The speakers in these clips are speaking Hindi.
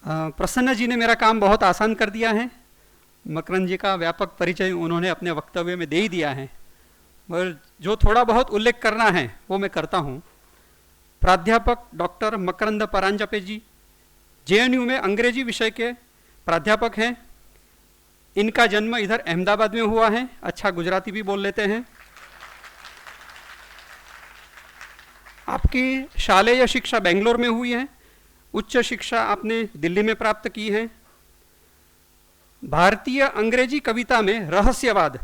प्रसन्न जी ने मेरा काम बहुत आसान कर दिया है। मकरंद जी का व्यापक परिचय उन्होंने अपने वक्तव्य में दे ही दिया है, मगर जो थोड़ा बहुत उल्लेख करना है वो मैं करता हूँ। प्राध्यापक डॉक्टर मकरंद परांजपे जी जेएनयू में अंग्रेजी विषय के प्राध्यापक हैं। इनका जन्म इधर अहमदाबाद में हुआ है, अच्छा गुजराती भी बोल लेते हैं। आपकी शालेय शिक्षा बेंगलोर में हुई है, उच्च शिक्षा आपने दिल्ली में प्राप्त की है। भारतीय अंग्रेजी कविता में रहस्यवाद,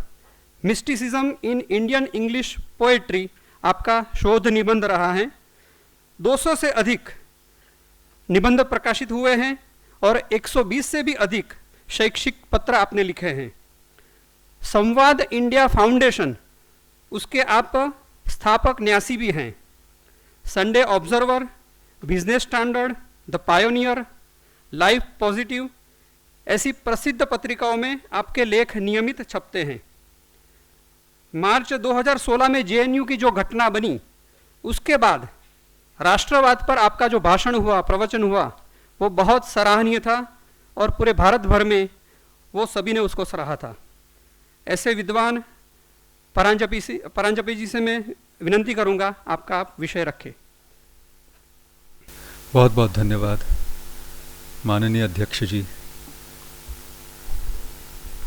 mysticism in Indian English poetry आपका शोध निबंध रहा है। 200 से अधिक निबंध प्रकाशित हुए हैं और 120 से भी अधिक शैक्षिक पत्र आपने लिखे हैं। संवाद इंडिया फाउंडेशन, उसके आप स्थापक न्यासी भी हैं। Sunday observer, business standard, the pioneer, life positive ऐसी प्रसिद्ध पत्रिकाओं में आपके लेख नियमित छपते हैं। मार्च 2016 में जेएनयू की जो घटना बनी, उसके बाद राष्ट्रवाद पर आपका जो भाषण हुआ, प्रवचन हुआ, वो बहुत सराहनीय था और पूरे भारत भर में वो सभी ने उसको सराहा था। ऐसे विद्वान परांजपे जी से मैं विनंती करूंगा आपका आप विषय रखें। बहुत बहुत धन्यवाद माननीय अध्यक्ष जी,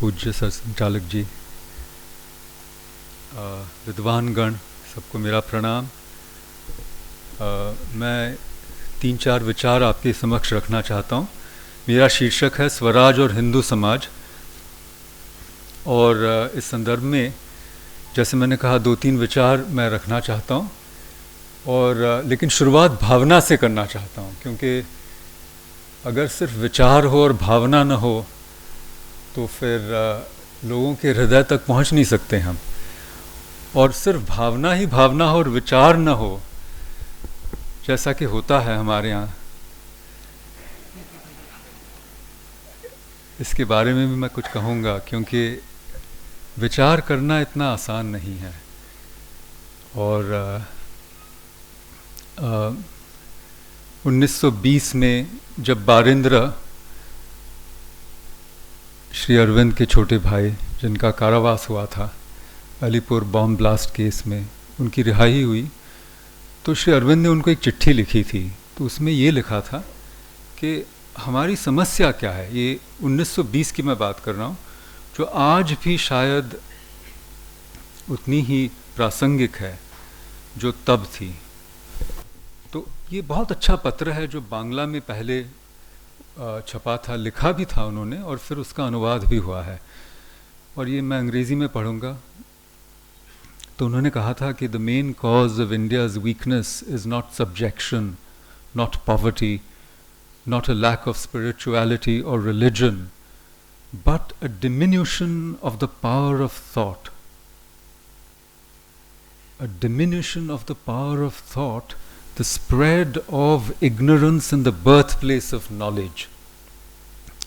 पूज्य सर संचालक जी, विद्वानगण, सबको मेरा प्रणाम। मैं 3-4 विचार आपके समक्ष रखना चाहता हूँ। मेरा शीर्षक है स्वराज और हिंदू समाज, और इस संदर्भ में जैसे मैंने कहा 2-3 विचार मैं रखना चाहता हूँ, और लेकिन शुरुआत भावना से करना चाहता हूँ, क्योंकि अगर सिर्फ विचार हो और भावना न हो तो फिर लोगों के हृदय तक पहुँच नहीं सकते हम। और सिर्फ भावना ही भावना हो और विचार न हो, जैसा कि होता है हमारे यहाँ, इसके बारे में भी मैं कुछ कहूँगा, क्योंकि विचार करना इतना आसान नहीं है। और 1920 में जब बारिंद्र, श्री अरविंद के छोटे भाई जिनका कारावास हुआ था अलीपुर बॉम्ब ब्लास्ट केस में, उनकी रिहाई हुई, तो श्री अरविंद ने उनको एक चिट्ठी लिखी थी। तो उसमें ये लिखा था कि हमारी समस्या क्या है। ये 1920 की मैं बात कर रहा हूँ, जो आज भी शायद उतनी ही प्रासंगिक है जो तब थी। तो ये बहुत अच्छा पत्र है जो बांग्ला में पहले छपा था, लिखा भी था उन्होंने, और फिर उसका अनुवाद भी हुआ है, और ये मैं अंग्रेज़ी में पढ़ूंगा। तो उन्होंने कहा था कि the main cause of India's weakness is not subjection, not poverty, not a lack of spirituality or religion, but a diminution of the power of thought. A diminution of the power of thought, the spread of ignorance and the birthplace of knowledge.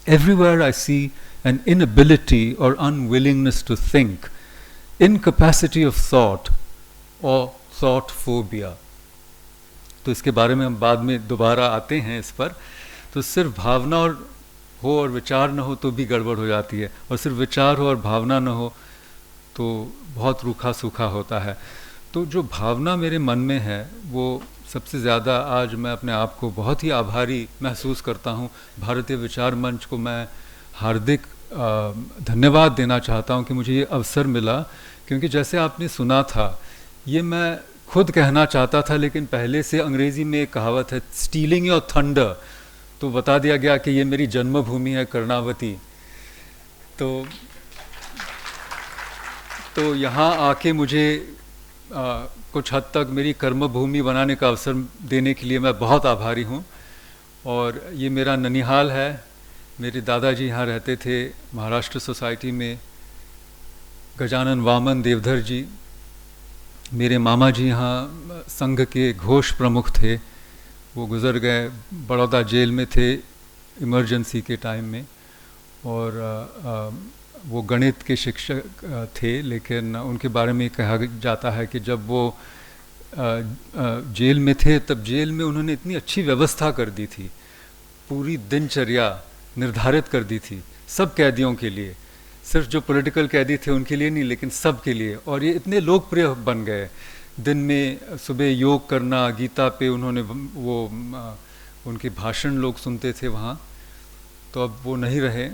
Everywhere I see an inability or unwillingness to think, incapacity of thought or thought phobia. तो इसके बारे में हम बाद में दोबारा आते हैं इस पर। तो सिर्फ भावना हो और विचार न हो तो भी गड़बड़ हो जाती है, और सिर्फ विचार हो और भावना न हो तो बहुत रूखा सूखा होता है। तो जो भावना मेरे मन में है, वो सबसे ज़्यादा आज मैं अपने आप को बहुत ही आभारी महसूस करता हूँ। भारतीय विचार मंच को मैं हार्दिक धन्यवाद देना चाहता हूँ कि मुझे ये अवसर मिला, क्योंकि जैसे आपने सुना था, ये मैं खुद कहना चाहता था, लेकिन पहले से अंग्रेज़ी में एक कहावत है, स्टीलिंग योर थंडर, तो बता दिया गया कि ये मेरी जन्मभूमि है कर्णावती। तो यहाँ आके मुझे कुछ हद तक मेरी कर्मभूमि बनाने का अवसर देने के लिए मैं बहुत आभारी हूँ। और ये मेरा ननिहाल है। मेरे दादाजी यहाँ रहते थे महाराष्ट्र सोसाइटी में, गजानन वामन देवधर जी। मेरे मामा जी यहाँ संघ के घोष प्रमुख थे, वो गुज़र गए, बड़ौदा जेल में थे इमरजेंसी के टाइम में, और वो गणित के शिक्षक थे। लेकिन उनके बारे में कहा जाता है कि जब वो जेल में थे, तब जेल में उन्होंने इतनी अच्छी व्यवस्था कर दी थी, पूरी दिनचर्या निर्धारित कर दी थी सब कैदियों के लिए, सिर्फ जो पॉलिटिकल कैदी थे उनके लिए नहीं, लेकिन सब के लिए। और ये इतने लोकप्रिय बन गए। दिन में सुबह योग करना, गीता पे उन्होंने वो उनके भाषण लोग सुनते थे वहाँ, तो अब वो नहीं रहे।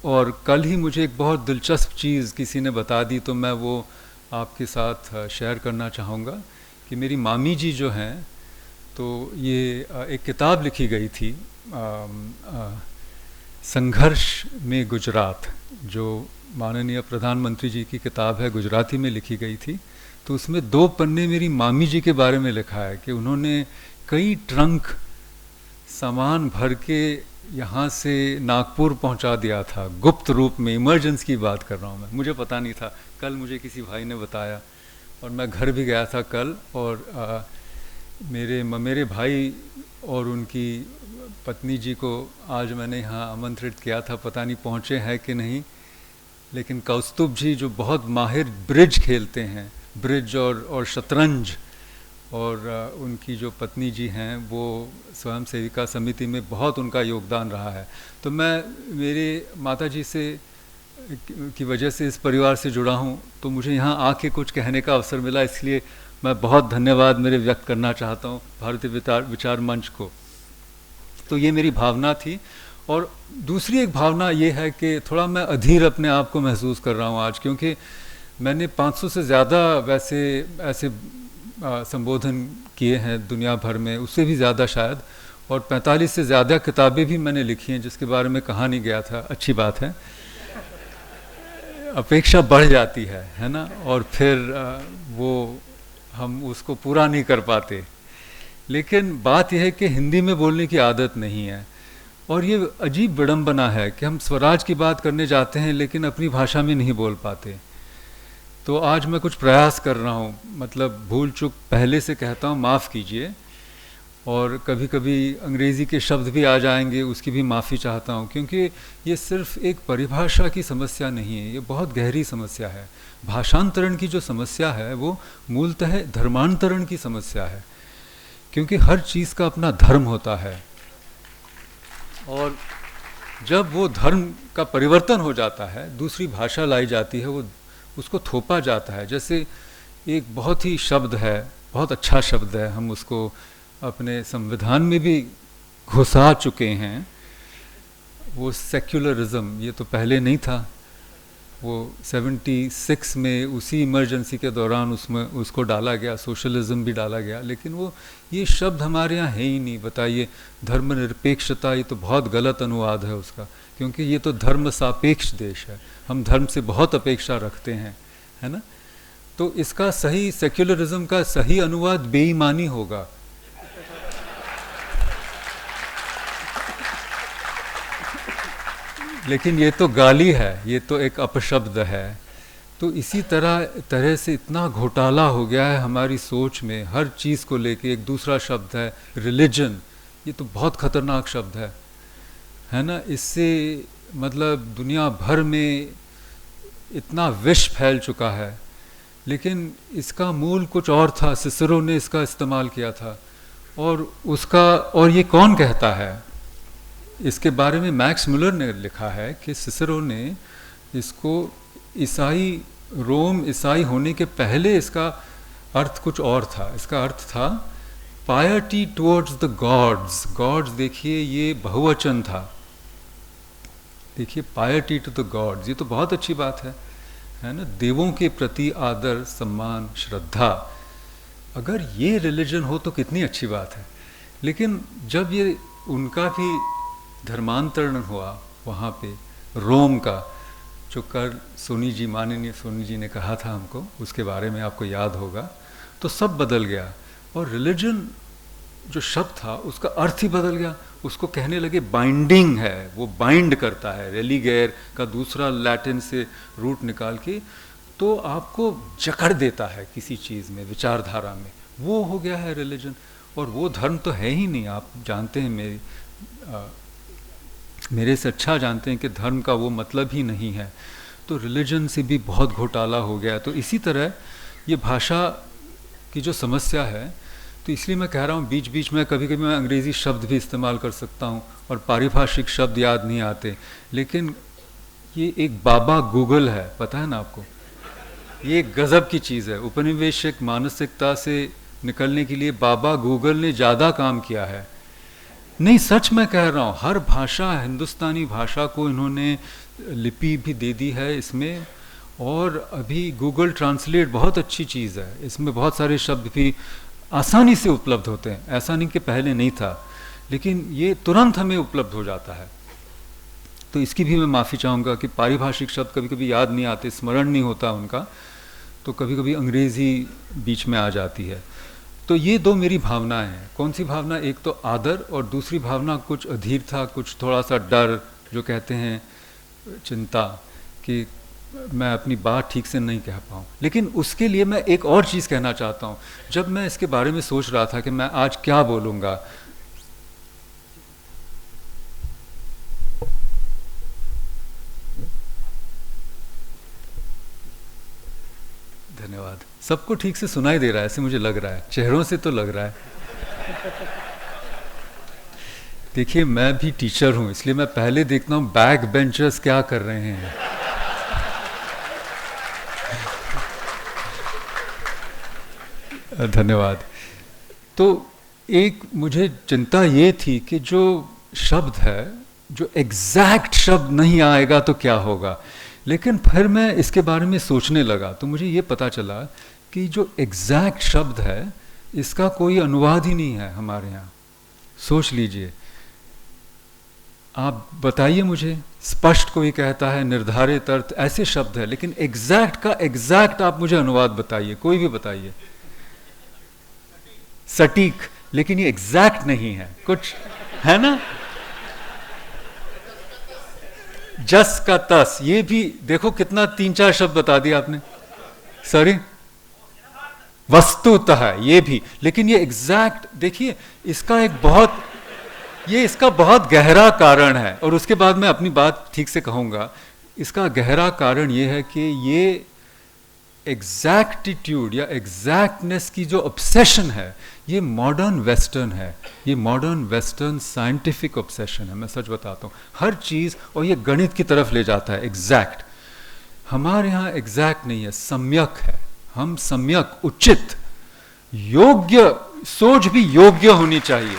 और कल ही मुझे एक बहुत दिलचस्प चीज़ किसी ने बता दी, तो मैं वो आपके साथ शेयर करना चाहूँगा कि मेरी मामी जी जो हैं, तो ये एक किताब लिखी गई थी संघर्ष में गुजरात, जो माननीय प्रधानमंत्री जी की किताब है, गुजराती में लिखी गई थी। तो उसमें 2 पन्ने मेरी मामी जी के बारे में लिखा है कि उन्होंने कई ट्रंक सामान भर के यहाँ से नागपुर पहुँचा दिया था, गुप्त रूप में। इमरजेंसी की बात कर रहा हूँ मैं, मुझे पता नहीं था, कल मुझे किसी भाई ने बताया। और मैं घर भी गया था कल, और मेरे भाई और उनकी पत्नी जी को आज मैंने यहाँ आमंत्रित किया था, पता नहीं पहुँचे हैं कि नहीं। लेकिन कौस्तुभ जी जो बहुत माहिर ब्रिज खेलते हैं, ब्रिज और शतरंज, और उनकी जो पत्नी जी हैं वो स्वयं सेविका समिति में बहुत उनका योगदान रहा है। तो मैं मेरे माता जी से की वजह से इस परिवार से जुड़ा हूँ, तो मुझे यहाँ आके कुछ कहने का अवसर मिला, इसलिए मैं बहुत धन्यवाद मेरे व्यक्त करना चाहता हूँ भारतीय विचार मंच को। तो ये मेरी भावना थी। और दूसरी एक भावना ये है कि थोड़ा मैं अधीर अपने आप को महसूस कर रहा हूँ आज, क्योंकि मैंने 500 से ज़्यादा वैसे ऐसे संबोधन किए हैं दुनिया भर में, उससे भी ज़्यादा शायद, और 45 से ज़्यादा किताबें भी मैंने लिखी हैं जिसके बारे में कहा नहीं गया था। अच्छी बात है, अपेक्षा बढ़ जाती है ना, और फिर वो हम उसको पूरा नहीं कर पाते। लेकिन बात यह है कि हिंदी में बोलने की आदत नहीं है, और ये अजीब विडंबना है कि हम स्वराज की बात करने जाते हैं लेकिन अपनी भाषा में नहीं बोल पाते। तो आज मैं कुछ प्रयास कर रहा हूँ, मतलब भूल चूक पहले से कहता हूँ, माफ़ कीजिए। और कभी कभी अंग्रेज़ी के शब्द भी आ जाएंगे, उसकी भी माफ़ी चाहता हूँ, क्योंकि ये सिर्फ एक परिभाषा की समस्या नहीं है, ये बहुत गहरी समस्या है। भाषांतरण की जो समस्या है वो मूलतः धर्मांतरण की समस्या है, क्योंकि हर चीज़ का अपना धर्म होता है, और जब वो धर्म का परिवर्तन हो जाता है, दूसरी भाषा लाई जाती है, वो उसको थोपा जाता है। जैसे एक बहुत ही शब्द है, बहुत अच्छा शब्द है, हम उसको अपने संविधान में भी घुसा चुके हैं, वो सेक्युलरिज्म। ये तो पहले नहीं था, वो 76 में उसी इमरजेंसी के दौरान उसमें उसको डाला गया, सोशलिज्म भी डाला गया। लेकिन वो ये शब्द हमारे यहाँ है ही नहीं। बताइए, धर्मनिरपेक्षता, ये तो बहुत गलत अनुवाद है उसका, क्योंकि ये तो धर्म सापेक्ष देश है, हम धर्म से बहुत अपेक्षा रखते हैं, है ना। तो इसका सही, सेक्युलरिज्म का सही अनुवाद बेईमानी होगा। लेकिन ये तो गाली है, ये तो एक अपशब्द है। तो इसी तरह से इतना घोटाला हो गया है हमारी सोच में, हर चीज़ को लेके। एक दूसरा शब्द है रिलीजन, ये तो बहुत खतरनाक शब्द है ना। इससे मतलब दुनिया भर में इतना विष फैल चुका है, लेकिन इसका मूल कुछ और था। सिसरो ने इसका इस्तेमाल किया था, और ये कौन कहता है? इसके बारे में मैक्स मुलर ने लिखा है कि सिसरो ने इसको रोम ईसाई होने के पहले इसका अर्थ कुछ और था। इसका अर्थ था piety towards the gods. Gods देखिए, ये बहुवचन था। देखिए, पायटी टू द गॉड्स, ये तो बहुत अच्छी बात है ना। देवों के प्रति आदर, सम्मान, श्रद्धा, अगर ये रिलीजन हो तो कितनी अच्छी बात है। लेकिन जब ये उनका भी धर्मांतरण हुआ वहाँ पे, रोम का, जो कल माननीय सोनी जी ने कहा था हमको, उसके बारे में आपको याद होगा, तो सब बदल गया। और रिलीजन जो शब्द था उसका अर्थ ही बदल गया। उसको कहने लगे बाइंडिंग है, वो बाइंड करता है, रेलीगेर का दूसरा लैटिन से रूट निकाल के, तो आपको जकड़ देता है किसी चीज़ में, विचारधारा में। वो हो गया है रिलीजन, और वो धर्म तो है ही नहीं। आप जानते हैं, मेरे से अच्छा जानते हैं कि धर्म का वो मतलब ही नहीं है। तो रिलीजन से भी बहुत घोटाला हो गया। तो इसी तरह ये भाषा की जो समस्या है, तो इसलिए मैं कह रहा हूँ बीच बीच में कभी कभी मैं अंग्रेज़ी शब्द भी इस्तेमाल कर सकता हूँ और पारिभाषिक शब्द याद नहीं आते, लेकिन ये एक बाबा गूगल है, पता है ना आपको, ये एक गज़ब की चीज़ है। उपनिवेशिक मानसिकता से निकलने के लिए बाबा गूगल ने ज़्यादा काम किया है। नहीं, सच मैं कह रहा हूँ, हर भाषा, हिंदुस्तानी भाषा को इन्होंने लिपि भी दे दी है इसमें, और अभी गूगल ट्रांसलेट बहुत अच्छी चीज़ है, इसमें बहुत सारे शब्द भी आसानी से उपलब्ध होते हैं। ऐसा नहीं कि पहले नहीं था, लेकिन ये तुरंत हमें उपलब्ध हो जाता है। तो इसकी भी मैं माफ़ी चाहूँगा कि पारिभाषिक शब्द कभी कभी याद नहीं आते, स्मरण नहीं होता उनका, तो कभी कभी अंग्रेज़ी बीच में आ जाती है। तो ये दो मेरी भावनाएं हैं। कौन सी भावना? एक तो आदर, और दूसरी भावना कुछ अधीर था, कुछ थोड़ा सा डर, जो कहते हैं चिंता, कि मैं अपनी बात ठीक से नहीं कह पाऊँ। लेकिन उसके लिए मैं एक और चीज़ कहना चाहता हूँ। जब मैं इसके बारे में सोच रहा था कि मैं आज क्या बोलूँगा, धन्यवाद, सबको ठीक से सुनाई दे रहा है ऐसे मुझे लग रहा है, चेहरों से तो लग रहा है। देखिए, मैं भी टीचर हूँ, इसलिए मैं पहले देखता हूँ बैक बेंचर्स क्या कर रहे हैं। धन्यवाद। तो एक मुझे चिंता ये थी कि जो शब्द है, जो एग्जैक्ट शब्द नहीं आएगा तो क्या होगा। लेकिन फिर मैं इसके बारे में सोचने लगा तो मुझे ये पता चला कि जो एग्जैक्ट शब्द है इसका कोई अनुवाद ही नहीं है हमारे यहाँ। सोच लीजिए, आप बताइए मुझे, स्पष्ट कोई कहता है, निर्धारित अर्थ, ऐसे शब्द है, लेकिन एग्जैक्ट का एग्जैक्ट आप मुझे अनुवाद बताइए, कोई भी बताइए। सटीक, लेकिन ये एग्जैक्ट नहीं है, कुछ है ना। जस का तस, ये भी देखो कितना 3-4 शब्द बता दिया आपने। सॉरी, वस्तुतः ये भी, लेकिन ये एग्जैक्ट, देखिए इसका एक बहुत, ये इसका बहुत गहरा कारण है, और उसके बाद मैं अपनी बात ठीक से कहूँगा। इसका गहरा कारण ये है कि ये एग्जैक्टिट्यूड या एग्जैक्टनेस की जो ऑब्सेशन है, ये मॉडर्न वेस्टर्न है, ये मॉडर्न वेस्टर्न साइंटिफिक ऑब्सेशन है। मैं सच बताता हूँ, हर चीज़, और ये गणित की तरफ ले जाता है एग्जैक्ट। हमारे यहाँ एग्जैक्ट नहीं है, सम्यक है। हम सम्यक, उचित, योग्य, सोच भी योग्य होनी चाहिए।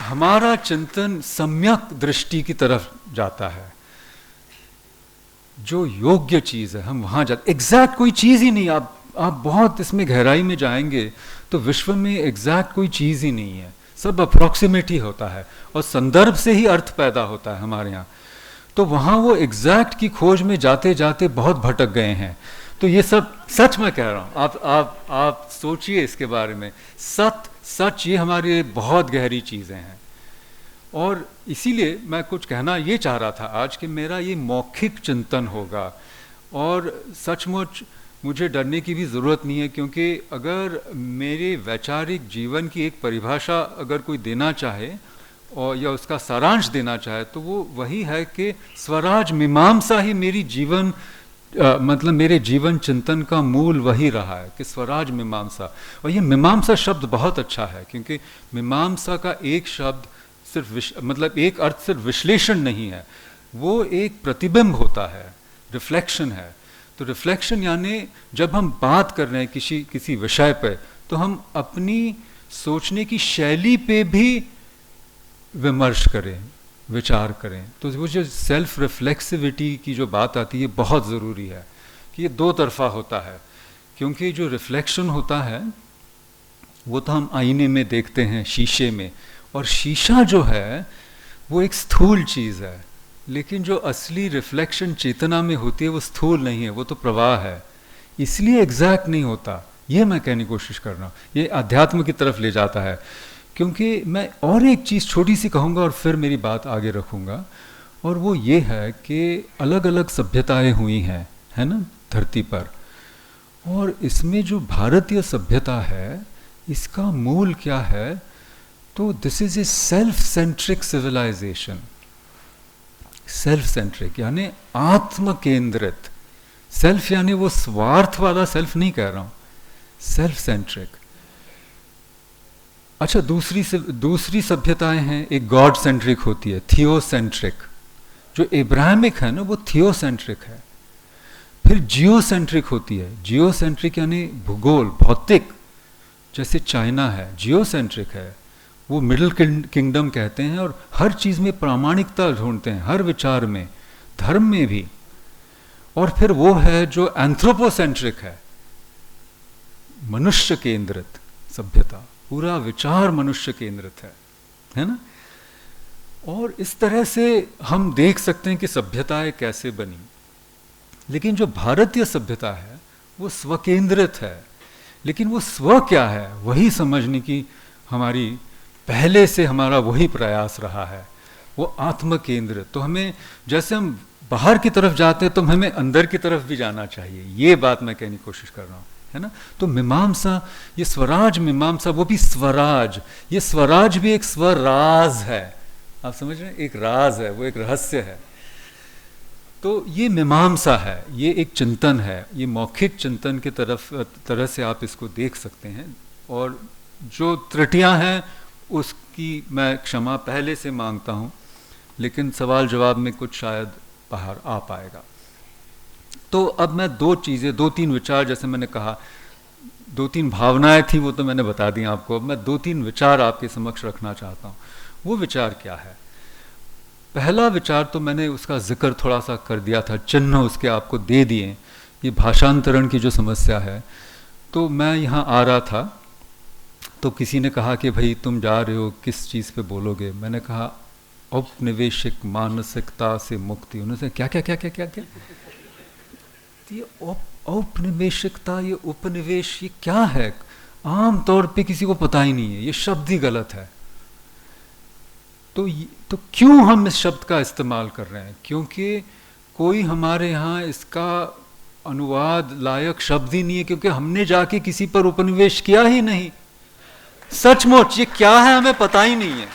हमारा चिंतन सम्यक दृष्टि की तरफ जाता है, जो योग्य चीज़ है हम वहाँ जाते। एग्जैक्ट कोई चीज़ ही नहीं। आप बहुत इसमें गहराई में जाएंगे तो विश्व में एग्जैक्ट कोई चीज़ ही नहीं है, सब अप्रॉक्सीमेट ही होता है, और संदर्भ से ही अर्थ पैदा होता है हमारे यहाँ। तो वहाँ वो एग्जैक्ट की खोज में जाते जाते बहुत भटक गए हैं। तो ये सब सच मैं कह रहा हूँ, आप सोचिए इसके बारे में। सच ये हमारे बहुत गहरी चीज़ें हैं, और इसीलिए मैं कुछ कहना ये चाह रहा था आज कि मेरा ये मौखिक चिंतन होगा, और सचमुच मुझे डरने की भी ज़रूरत नहीं है, क्योंकि अगर मेरे वैचारिक जीवन की एक परिभाषा अगर कोई देना चाहे और या उसका सारांश देना चाहे तो वो वही है कि स्वराज मीमांसा ही मेरी जीवन मतलब मेरे जीवन चिंतन का मूल वही रहा है कि स्वराज मीमांसा। और ये मीमांसा शब्द बहुत अच्छा है, क्योंकि मीमांसा का एक शब्द सिर्फ मतलब एक अर्थ सिर्फ विश्लेषण नहीं है, वो एक प्रतिबिंब होता है, रिफ्लेक्शन है। तो रिफ्लेक्शन यानी जब हम बात कर रहे हैं किसी विषय पे, तो हम अपनी सोचने की शैली पे भी विमर्श करें, विचार करें। तो वो जो सेल्फ रिफ्लेक्सिविटी की जो बात आती है बहुत ज़रूरी है कि ये दो तरफा होता है, क्योंकि जो रिफ्लेक्शन होता है वो तो हम आईने में देखते हैं, शीशे में, और शीशा जो है वो एक स्थूल चीज़ है, लेकिन जो असली रिफ्लेक्शन चेतना में होती है वो स्थूल नहीं है, वो तो प्रवाह है, इसलिए एग्जैक्ट नहीं होता। ये मैं कहने की कोशिश कर रहा हूँ, ये अध्यात्म की तरफ ले जाता है। क्योंकि मैं और एक चीज़ छोटी सी कहूँगा और फिर मेरी बात आगे रखूँगा, और वो ये है कि अलग अलग सभ्यताएं हुई हैं, है ना, धरती पर, और इसमें जो भारतीय सभ्यता है इसका मूल क्या है, तो this is a self centric civilization. Self centric यानी आत्म केंद्रित। सेल्फ यानी वो स्वार्थ वाला सेल्फ नहीं कह रहा हूँ, सेल्फ सेंट्रिक। अच्छा, दूसरी सभ्यताएं हैं, एक गॉड सेंट्रिक होती है, थियोसेंट्रिक। जो इब्राहिमिक है ना वो थियोसेंट्रिक है। फिर जियोसेंट्रिक होती है, जियोसेंट्रिक यानी भूगोल, भौतिक, जैसे चाइना है, जियोसेंट्रिक है, वो मिडिल किंगडम कहते हैं और हर चीज़ में प्रामाणिकता ढूंढते हैं, हर विचार में, धर्म में भी। और फिर वो है जो एंथ्रोपोसेंट्रिक है, मनुष्य केंद्रित सभ्यता, पूरा विचार मनुष्य केंद्रित है ना। और इस तरह से हम देख सकते हैं कि सभ्यताएं कैसे बनी। लेकिन जो भारतीय सभ्यता है वो स्वकेंद्रित है। लेकिन वो स्व क्या है वही समझने की हमारी पहले से हमारा वही प्रयास रहा है, वो आत्म केंद्रित। तो हमें, जैसे हम बाहर की तरफ जाते हैं तो हमें अंदर की तरफ भी जाना चाहिए, ये बात मैं कहने की कोशिश कर रहा हूँ, है ना। तो मीमांसा, ये स्वराज मीमांसा, वो भी स्वराज, ये स्वराज भी एक स्वराज है, आप समझ रहे हैं, एक राज है, वो एक रहस्य है। तो ये मीमांसा है, ये एक चिंतन है, ये मौखिक चिंतन की तरह से आप इसको देख सकते हैं। और जो त्रुटियां हैं उसकी मैं क्षमा पहले से मांगता हूँ, लेकिन सवाल जवाब में कुछ शायद बाहर आ पाएगा। तो अब मैं दो तीन विचार, जैसे मैंने कहा 2-3 भावनाएं थी, वो तो मैंने बता दी आपको। अब मैं 2-3 विचार आपके समक्ष रखना चाहता हूँ। वो विचार क्या है? पहला विचार तो मैंने उसका जिक्र थोड़ा सा कर दिया था, चिन्ह उसके आपको दे दिए। ये भाषांतरण की जो समस्या है, तो मैं यहाँ आ रहा था तो किसी ने कहा कि भाई तुम जा रहे हो, किस चीज़ पे बोलोगे? मैंने कहा औपनिवेशिक मानसिकता से मुक्ति। उन्होंने क्या क्या क्या क्या क्या क्या ये औपनिवेशिकता, ये उपनिवेश, ये क्या है? आम तौर पे किसी को पता ही नहीं है, ये शब्द ही गलत है। तो क्यों हम इस शब्द का इस्तेमाल कर रहे हैं? क्योंकि कोई हमारे यहाँ इसका अनुवाद लायक शब्द ही नहीं है, क्योंकि हमने जाके किसी पर उपनिवेश किया ही नहीं। सचमुच ये क्या है हमें पता ही नहीं है।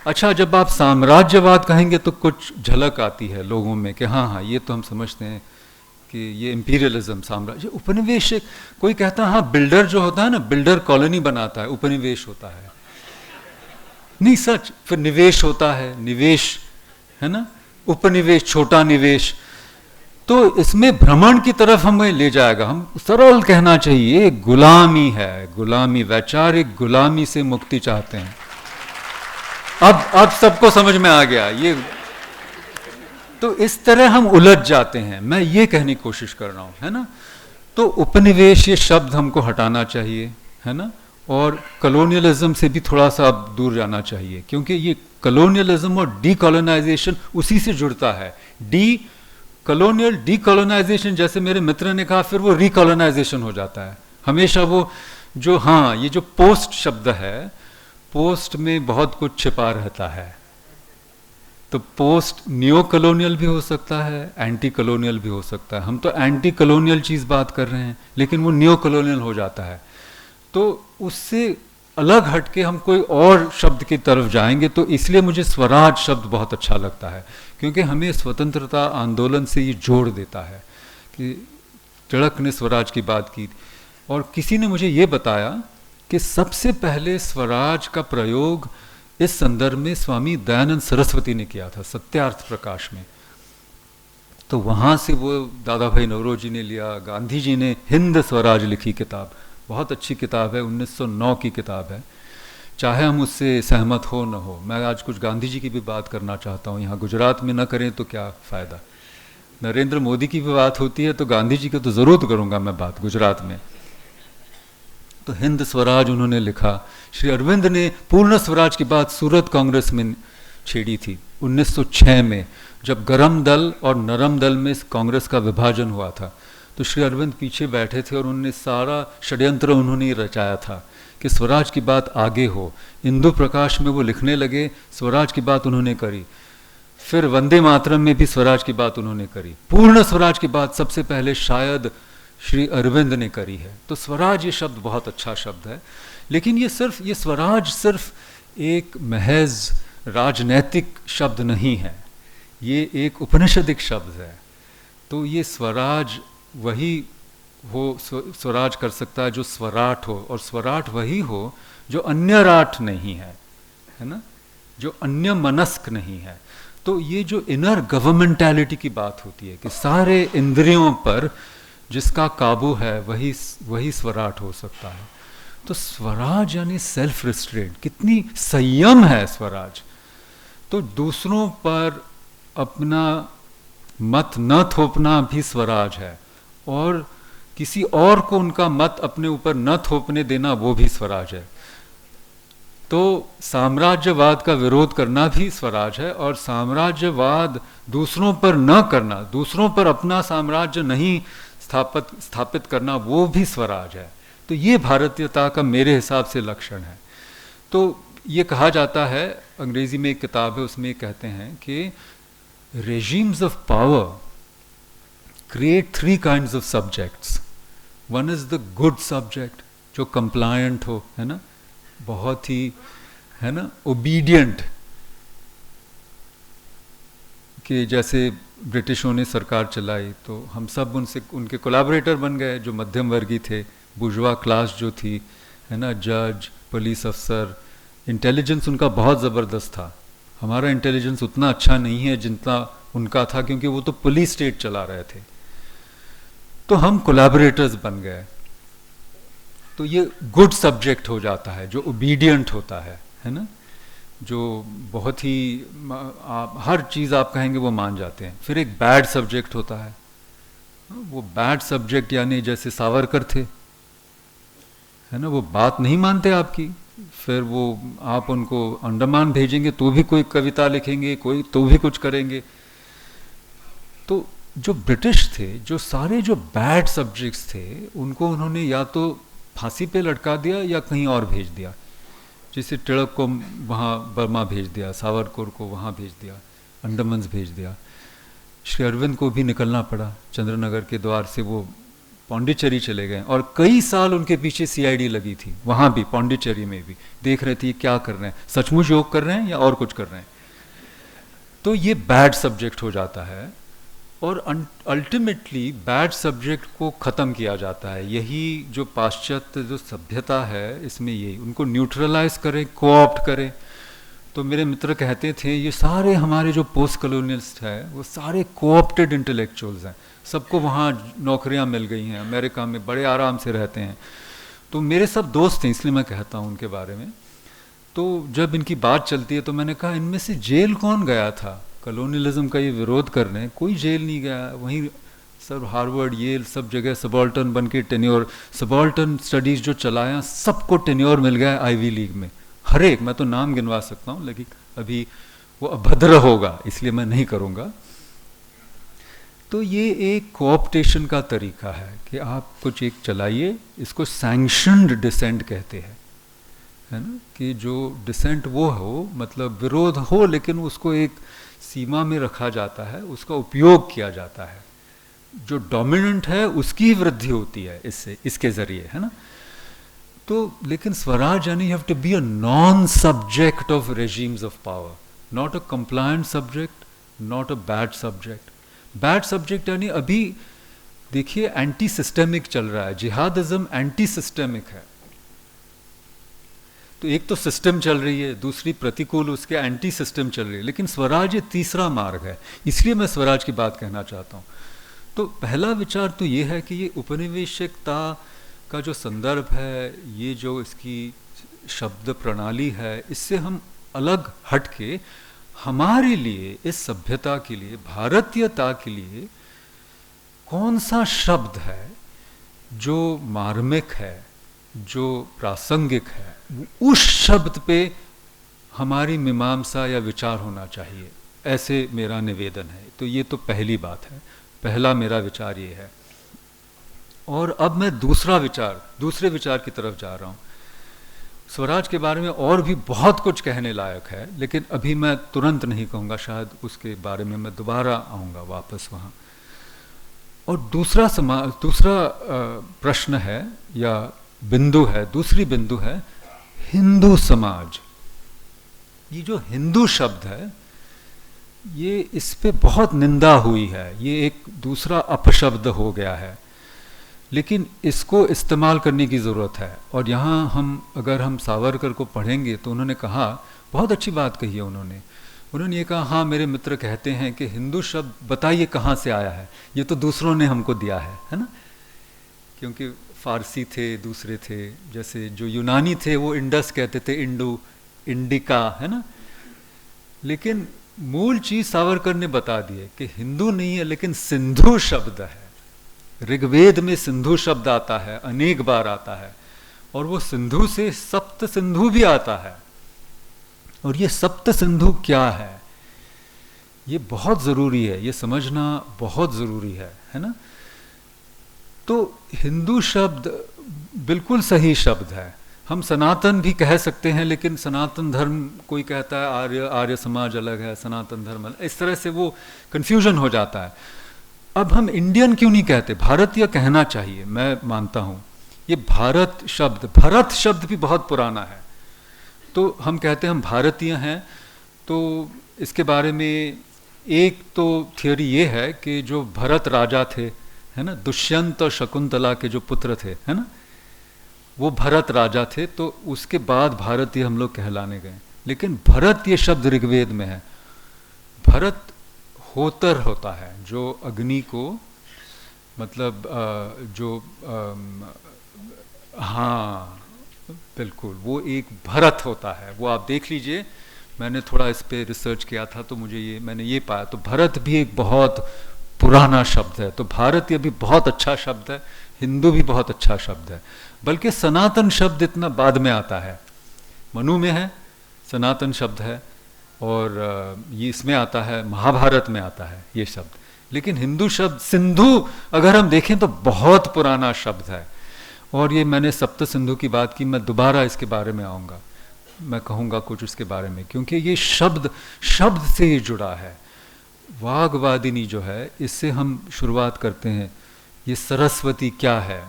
अच्छा, जब आप साम्राज्यवाद कहेंगे तो कुछ झलक आती है लोगों में कि हाँ हाँ ये तो हम समझते हैं कि ये इंपीरियलिज्म, साम्राज्य। उपनिवेश, कोई कहता है हाँ बिल्डर जो होता है ना, बिल्डर कॉलोनी बनाता है, उपनिवेश होता है। नहीं सच, फिर निवेश होता है, निवेश है ना, उपनिवेश, छोटा निवेश। तो इसमें भ्रमण की तरफ हमें ले जाएगा। हम सरल कहना चाहिए, गुलामी है, गुलामी, वैचारिक गुलामी से मुक्ति चाहते हैं। अब सबको समझ में आ गया ये। तो इस तरह हम उलझ जाते हैं, मैं ये कहने की कोशिश कर रहा हूं, है ना। तो उपनिवेश ये शब्द हमको हटाना चाहिए, है ना। और कॉलोनियलिज्म से भी थोड़ा सा अब दूर जाना चाहिए, क्योंकि ये कॉलोनियलिज्म और डीकॉलोनाइजेशन उसी से जुड़ता है। कॉलोनियल डीकॉलोनाइजेशन, जैसे मेरे मित्र ने कहा, फिर वो रिकॉलोनाइजेशन हो जाता है हमेशा। वो जो, हाँ, ये जो पोस्ट शब्द है, पोस्ट में बहुत कुछ छिपा रहता है। तो पोस्ट नियो कॉलोनियल भी हो सकता है, एंटी कॉलोनियल भी हो सकता है। हम तो एंटी कॉलोनियल चीज बात कर रहे हैं, लेकिन वो नियो कॉलोनियल हो जाता है। तो उससे अलग हटके हम कोई और शब्द की तरफ जाएंगे। तो इसलिए मुझे स्वराज शब्द बहुत अच्छा लगता है, क्योंकि हमें स्वतंत्रता आंदोलन से ये जोड़ देता है। कि टिळक ने स्वराज की बात की, और किसी ने मुझे ये बताया कि सबसे पहले स्वराज का प्रयोग इस संदर्भ में स्वामी दयानंद सरस्वती ने किया था, सत्यार्थ प्रकाश में। तो वहाँ से वो दादा भाई नौरोजी ने लिया। गांधी जी ने हिंद स्वराज लिखी किताब, बहुत अच्छी किताब है, 1909 की किताब है, चाहे हम उससे सहमत हो न हो। मैं आज कुछ गांधी जी की भी बात करना चाहता हूँ, यहाँ गुजरात में न करें तो क्या फ़ायदा। नरेंद्र मोदी की भी बात होती है तो गांधी जी की तो ज़रूर करूँगा मैं बात गुजरात में। तो हिंद स्वराज उन्होंने लिखा। श्री अरविंद ने पूर्ण स्वराज की बात सूरत कांग्रेस में छेड़ी थी 1906 में, जब गरम दल और नरम दल में कांग्रेस का विभाजन हुआ था। तो श्री अरविंद पीछे बैठे थे और उन्होंने सारा षड्यंत्र उन्होंने रचाया था कि स्वराज की बात आगे हो। इंदु प्रकाश में वो लिखने लगे, स्वराज की बात उन्होंने करी। फिर वंदे मातरम में भी स्वराज की बात उन्होंने करी। पूर्ण स्वराज की बात सबसे पहले शायद श्री अरविंद ने करी है। तो स्वराज ये शब्द बहुत अच्छा शब्द है, लेकिन ये स्वराज सिर्फ एक महज राजनैतिक शब्द नहीं है, ये एक उपनिषदिक शब्द है। तो ये स्वराज वही स्वराज कर सकता है जो स्वराट हो, और स्वराट वही हो जो अन्य राट नहीं है, है ना, जो अन्य मनस्क नहीं है। तो ये जो इनर गवर्नमेंटैलिटी की बात होती है कि सारे इंद्रियों पर जिसका काबू है वही स्वराट हो सकता है। तो स्वराज यानी सेल्फ रिस्ट्रेंट, कितनी संयम है स्वराज। तो दूसरों पर अपना मत न थोपना भी स्वराज है, और किसी और को उनका मत अपने ऊपर न थोपने देना वो भी स्वराज है। तो साम्राज्यवाद का विरोध करना भी स्वराज है, और साम्राज्यवाद दूसरों पर न करना, दूसरों पर अपना साम्राज्य नहीं स्थापित करना, वो भी स्वराज है। तो ये भारतीयता का मेरे हिसाब से लक्षण है। तो ये कहा जाता है, अंग्रेजी में एक किताब है उसमें कहते हैं कि regimes of power create three kinds of subjects. One is the good subject, जो compliant हो, है ना, बहुत ही, है ना, obedient, कि जैसे ब्रिटिशों ने सरकार चलाई तो हम सब उनके कोलैबोरेटर बन गए, जो मध्यम वर्गीय थे, बुर्जुआ क्लास जो थी, है ना, जज, पुलिस अफसर, इंटेलिजेंस उनका बहुत ज़बरदस्त था। हमारा इंटेलिजेंस उतना अच्छा नहीं है जितना उनका था, क्योंकि वो तो पुलिस स्टेट चला रहे थे। तो हम कोलैबोरेटर्स बन गए। तो ये गुड सब्जेक्ट हो जाता है, जो ओबीडियंट होता है ना, जो बहुत ही हर चीज़ आप कहेंगे वो मान जाते हैं। फिर एक बैड सब्जेक्ट होता है, वो बैड सब्जेक्ट यानी जैसे सावरकर थे, है ना, वो बात नहीं मानते आपकी, फिर वो आप उनको अंडमान भेजेंगे तो भी कोई कविता लिखेंगे, कोई तो भी कुछ करेंगे। तो जो ब्रिटिश थे, जो सारे जो बैड सब्जेक्ट्स थे, उनको उन्होंने या तो फांसी पे लटका दिया या कहीं और भेज दिया। जैसे टिळक को वहाँ बर्मा भेज दिया, सावरकर को वहाँ भेज दिया, अंडमान भेज दिया। श्री अरविंद को भी निकलना पड़ा चंद्रनगर के द्वार से, वो पौंडीचेरी चले गए, और कई साल उनके पीछे सीआईडी लगी थी, वहाँ भी पौंडीचेरी में भी देख रहे थे क्या कर रहे हैं, सचमुच योग कर रहे हैं या और कुछ कर रहे हैं। तो ये बैड सब्जेक्ट हो जाता है, और अल्टीमेटली बैड सब्जेक्ट को ख़त्म किया जाता है। यही जो पाश्चात्य जो सभ्यता है, इसमें यही उनको न्यूट्रलाइज करें, कोऑप्ट करें। तो मेरे मित्र कहते थे ये सारे हमारे जो पोस्ट कॉलोनियलिस्ट हैं वो सारे कोऑप्टेड इंटेलेक्चुअल्स हैं, सबको वहाँ नौकरियाँ मिल गई हैं, अमेरिका में बड़े आराम से रहते हैं। तो मेरे सब दोस्त हैं, इसलिए मैं कहता हूँ उनके बारे में। तो जब इनकी बात चलती है तो मैंने कहा इनमें से जेल कौन गया था कॉलोनियलिज्म का ये विरोध करने? कोई जेल नहीं गया। वहीं सब हार्वर्ड, येल, सब जगह सबाल्टर्न बन के टेन्योर, सबाल्टर्न स्टडीज़ जो चलाया सबको टेन्योर मिल गया आईवी लीग में, हर एक। मैं तो नाम गिनवा सकता हूँ, लेकिन अभी वो अभद्र होगा इसलिए मैं नहीं करूँगा। तो ये एक कोऑप्टेशन का तरीका है कि आप कुछ एक चलाइए, इसको सैंक्शनड डिसेंट कहते हैं, है ना, कि जो डिसेंट वो हो, मतलब विरोध हो लेकिन उसको एक सीमा में रखा जाता है, उसका उपयोग किया जाता है। जो डोमिनेंट है उसकी वृद्धि होती है इससे, इसके जरिए, है ना। तो लेकिन स्वराज यानी you have to be a non subject of regimes of power, not a compliant subject, not a bad subject. Bad subject यानी अभी देखिए एंटी सिस्टेमिक चल रहा है, जिहादिज्म एंटी सिस्टेमिक है। तो एक तो सिस्टम चल रही है, दूसरी प्रतिकूल उसके एंटी सिस्टम चल रही है, लेकिन स्वराज ये तीसरा मार्ग है। इसलिए मैं स्वराज की बात कहना चाहता हूँ। तो पहला विचार तो ये है कि ये उपनिवेशिकता का जो संदर्भ है, ये जो इसकी शब्द प्रणाली है, इससे हम अलग हट के हमारे लिए, इस सभ्यता के लिए, भारतीयता के लिए कौन सा शब्द है जो मार्मिक है, जो प्रासंगिक है, उस शब्द पे हमारी मीमांसा या विचार होना चाहिए, ऐसे मेरा निवेदन है। तो ये तो पहली बात है, पहला मेरा विचार ये है। और अब मैं दूसरे विचार की तरफ जा रहा हूँ। स्वराज के बारे में और भी बहुत कुछ कहने लायक है, लेकिन अभी मैं तुरंत नहीं कहूँगा, शायद उसके बारे में मैं दोबारा आऊँगा वापस वहाँ। और दूसरा प्रश्न है या बिंदु है, दूसरी बिंदु है हिंदू समाज। ये जो हिंदू शब्द है, ये इस पे बहुत निंदा हुई है, ये एक दूसरा अपशब्द हो गया है। लेकिन इसको इस्तेमाल करने की ज़रूरत है। और यहाँ अगर हम सावरकर को पढ़ेंगे तो उन्होंने कहा, बहुत अच्छी बात कही है उन्होंने ये कहा, हाँ मेरे मित्र कहते हैं कि हिंदू शब्द बताइए कहाँ से आया है, ये तो दूसरों ने हमको दिया है ना, क्योंकि फारसी थे, दूसरे थे, जैसे जो यूनानी थे वो इंडस कहते थे, इंडिका, है ना। लेकिन मूल चीज सावरकर ने बता दी है कि हिंदू नहीं है, लेकिन सिंधु शब्द है। ऋग्वेद में सिंधु शब्द आता है, अनेक बार आता है, और वो सिंधु से सप्त सिंधु भी आता है। और ये सप्त सिंधु क्या है, ये बहुत ज़रूरी है, ये समझना बहुत ज़रूरी है ना। तो हिंदू शब्द बिल्कुल सही शब्द है। हम सनातन भी कह सकते हैं, लेकिन सनातन धर्म कोई कहता है आर्य समाज अलग है, सनातन धर्म अलग, इस तरह से वो कन्फ्यूजन हो जाता है। अब हम इंडियन क्यों नहीं कहते, भारतीय कहना चाहिए, मैं मानता हूँ। ये भारत शब्द भी बहुत पुराना है, तो हम कहते हैं हम भारतीय हैं। तो इसके बारे में एक तो थियोरी ये है कि जो भरत राजा थे, है ना, दुष्यंत और शकुंतला के जो पुत्र थे, है ना, वो भरत राजा थे, तो उसके बाद भारतीय हम लोग कहलाने गए। लेकिन भरत ये शब्द ऋग्वेद में है। भरत होतर होता है, जो अग्नि को, मतलब हाँ बिल्कुल, वो एक भरत होता है, वो आप देख लीजिए। मैंने थोड़ा इस पे रिसर्च किया था, तो मैंने ये पाया, तो भरत भी एक बहुत पुराना शब्द है। तो भारतीय भी बहुत अच्छा शब्द है, हिंदू भी बहुत अच्छा शब्द है। बल्कि सनातन शब्द इतना बाद में आता है, मनु में है, सनातन शब्द है, और ये इसमें आता है, महाभारत में आता है ये शब्द। लेकिन हिंदू शब्द सिंधु अगर हम देखें तो बहुत पुराना शब्द है। और ये मैंने सप्त सिंधु की बात की, मैं दोबारा इसके बारे में आऊँगा, मैं कहूँगा कुछ उसके बारे में, क्योंकि ये शब्द से ही जुड़ा है। वाग्वादिनी जो है, इससे हम शुरुआत करते हैं। ये सरस्वती क्या है,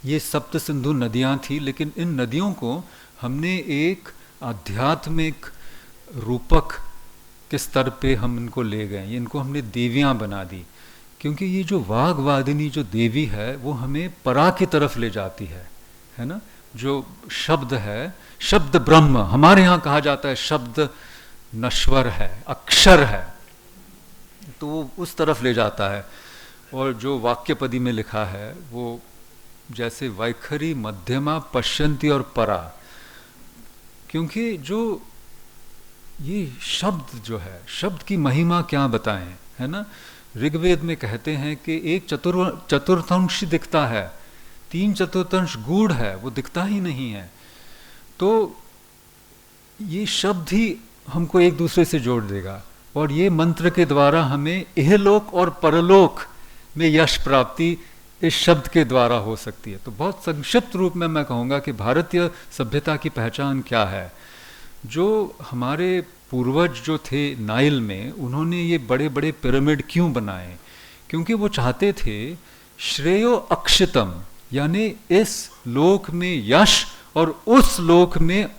ये सप्त सिंधु नदियाँ थी, लेकिन इन नदियों को हमने एक आध्यात्मिक रूपक के स्तर पे हम इनको ले गए, इनको हमने देवियाँ बना दी। क्योंकि ये जो वाग्वादिनी जो देवी है, वो हमें परा की तरफ ले जाती है ना। जो शब्द है, शब्द ब्रह्म, हमारे यहाँ कहा जाता है शब्द नश्वर है, अक्षर है, तो वो उस तरफ ले जाता है। और जो वाक्यपदी में लिखा है, वो जैसे वैखरी मध्यमा पश्यंती और परा, क्योंकि जो ये शब्द जो है, शब्द की महिमा क्या बताएं, है ना। ऋग्वेद में कहते हैं कि एक चतुर्थांश दिखता है, 3/4 गूढ़ है, वो दिखता ही नहीं है। तो ये शब्द ही हमको एक दूसरे से जोड़ देगा, और ये मंत्र के द्वारा हमें इहलोक और परलोक में यश प्राप्ति इस शब्द के द्वारा हो सकती है। तो बहुत संक्षिप्त रूप में मैं कहूँगा कि भारतीय सभ्यता की पहचान क्या है। जो हमारे पूर्वज जो थे नाइल में, उन्होंने ये बड़े बड़े पिरामिड क्यों बनाए, क्योंकि वो चाहते थे श्रेयो अक्षितम, यानी इस लोक में यश और उस लोक में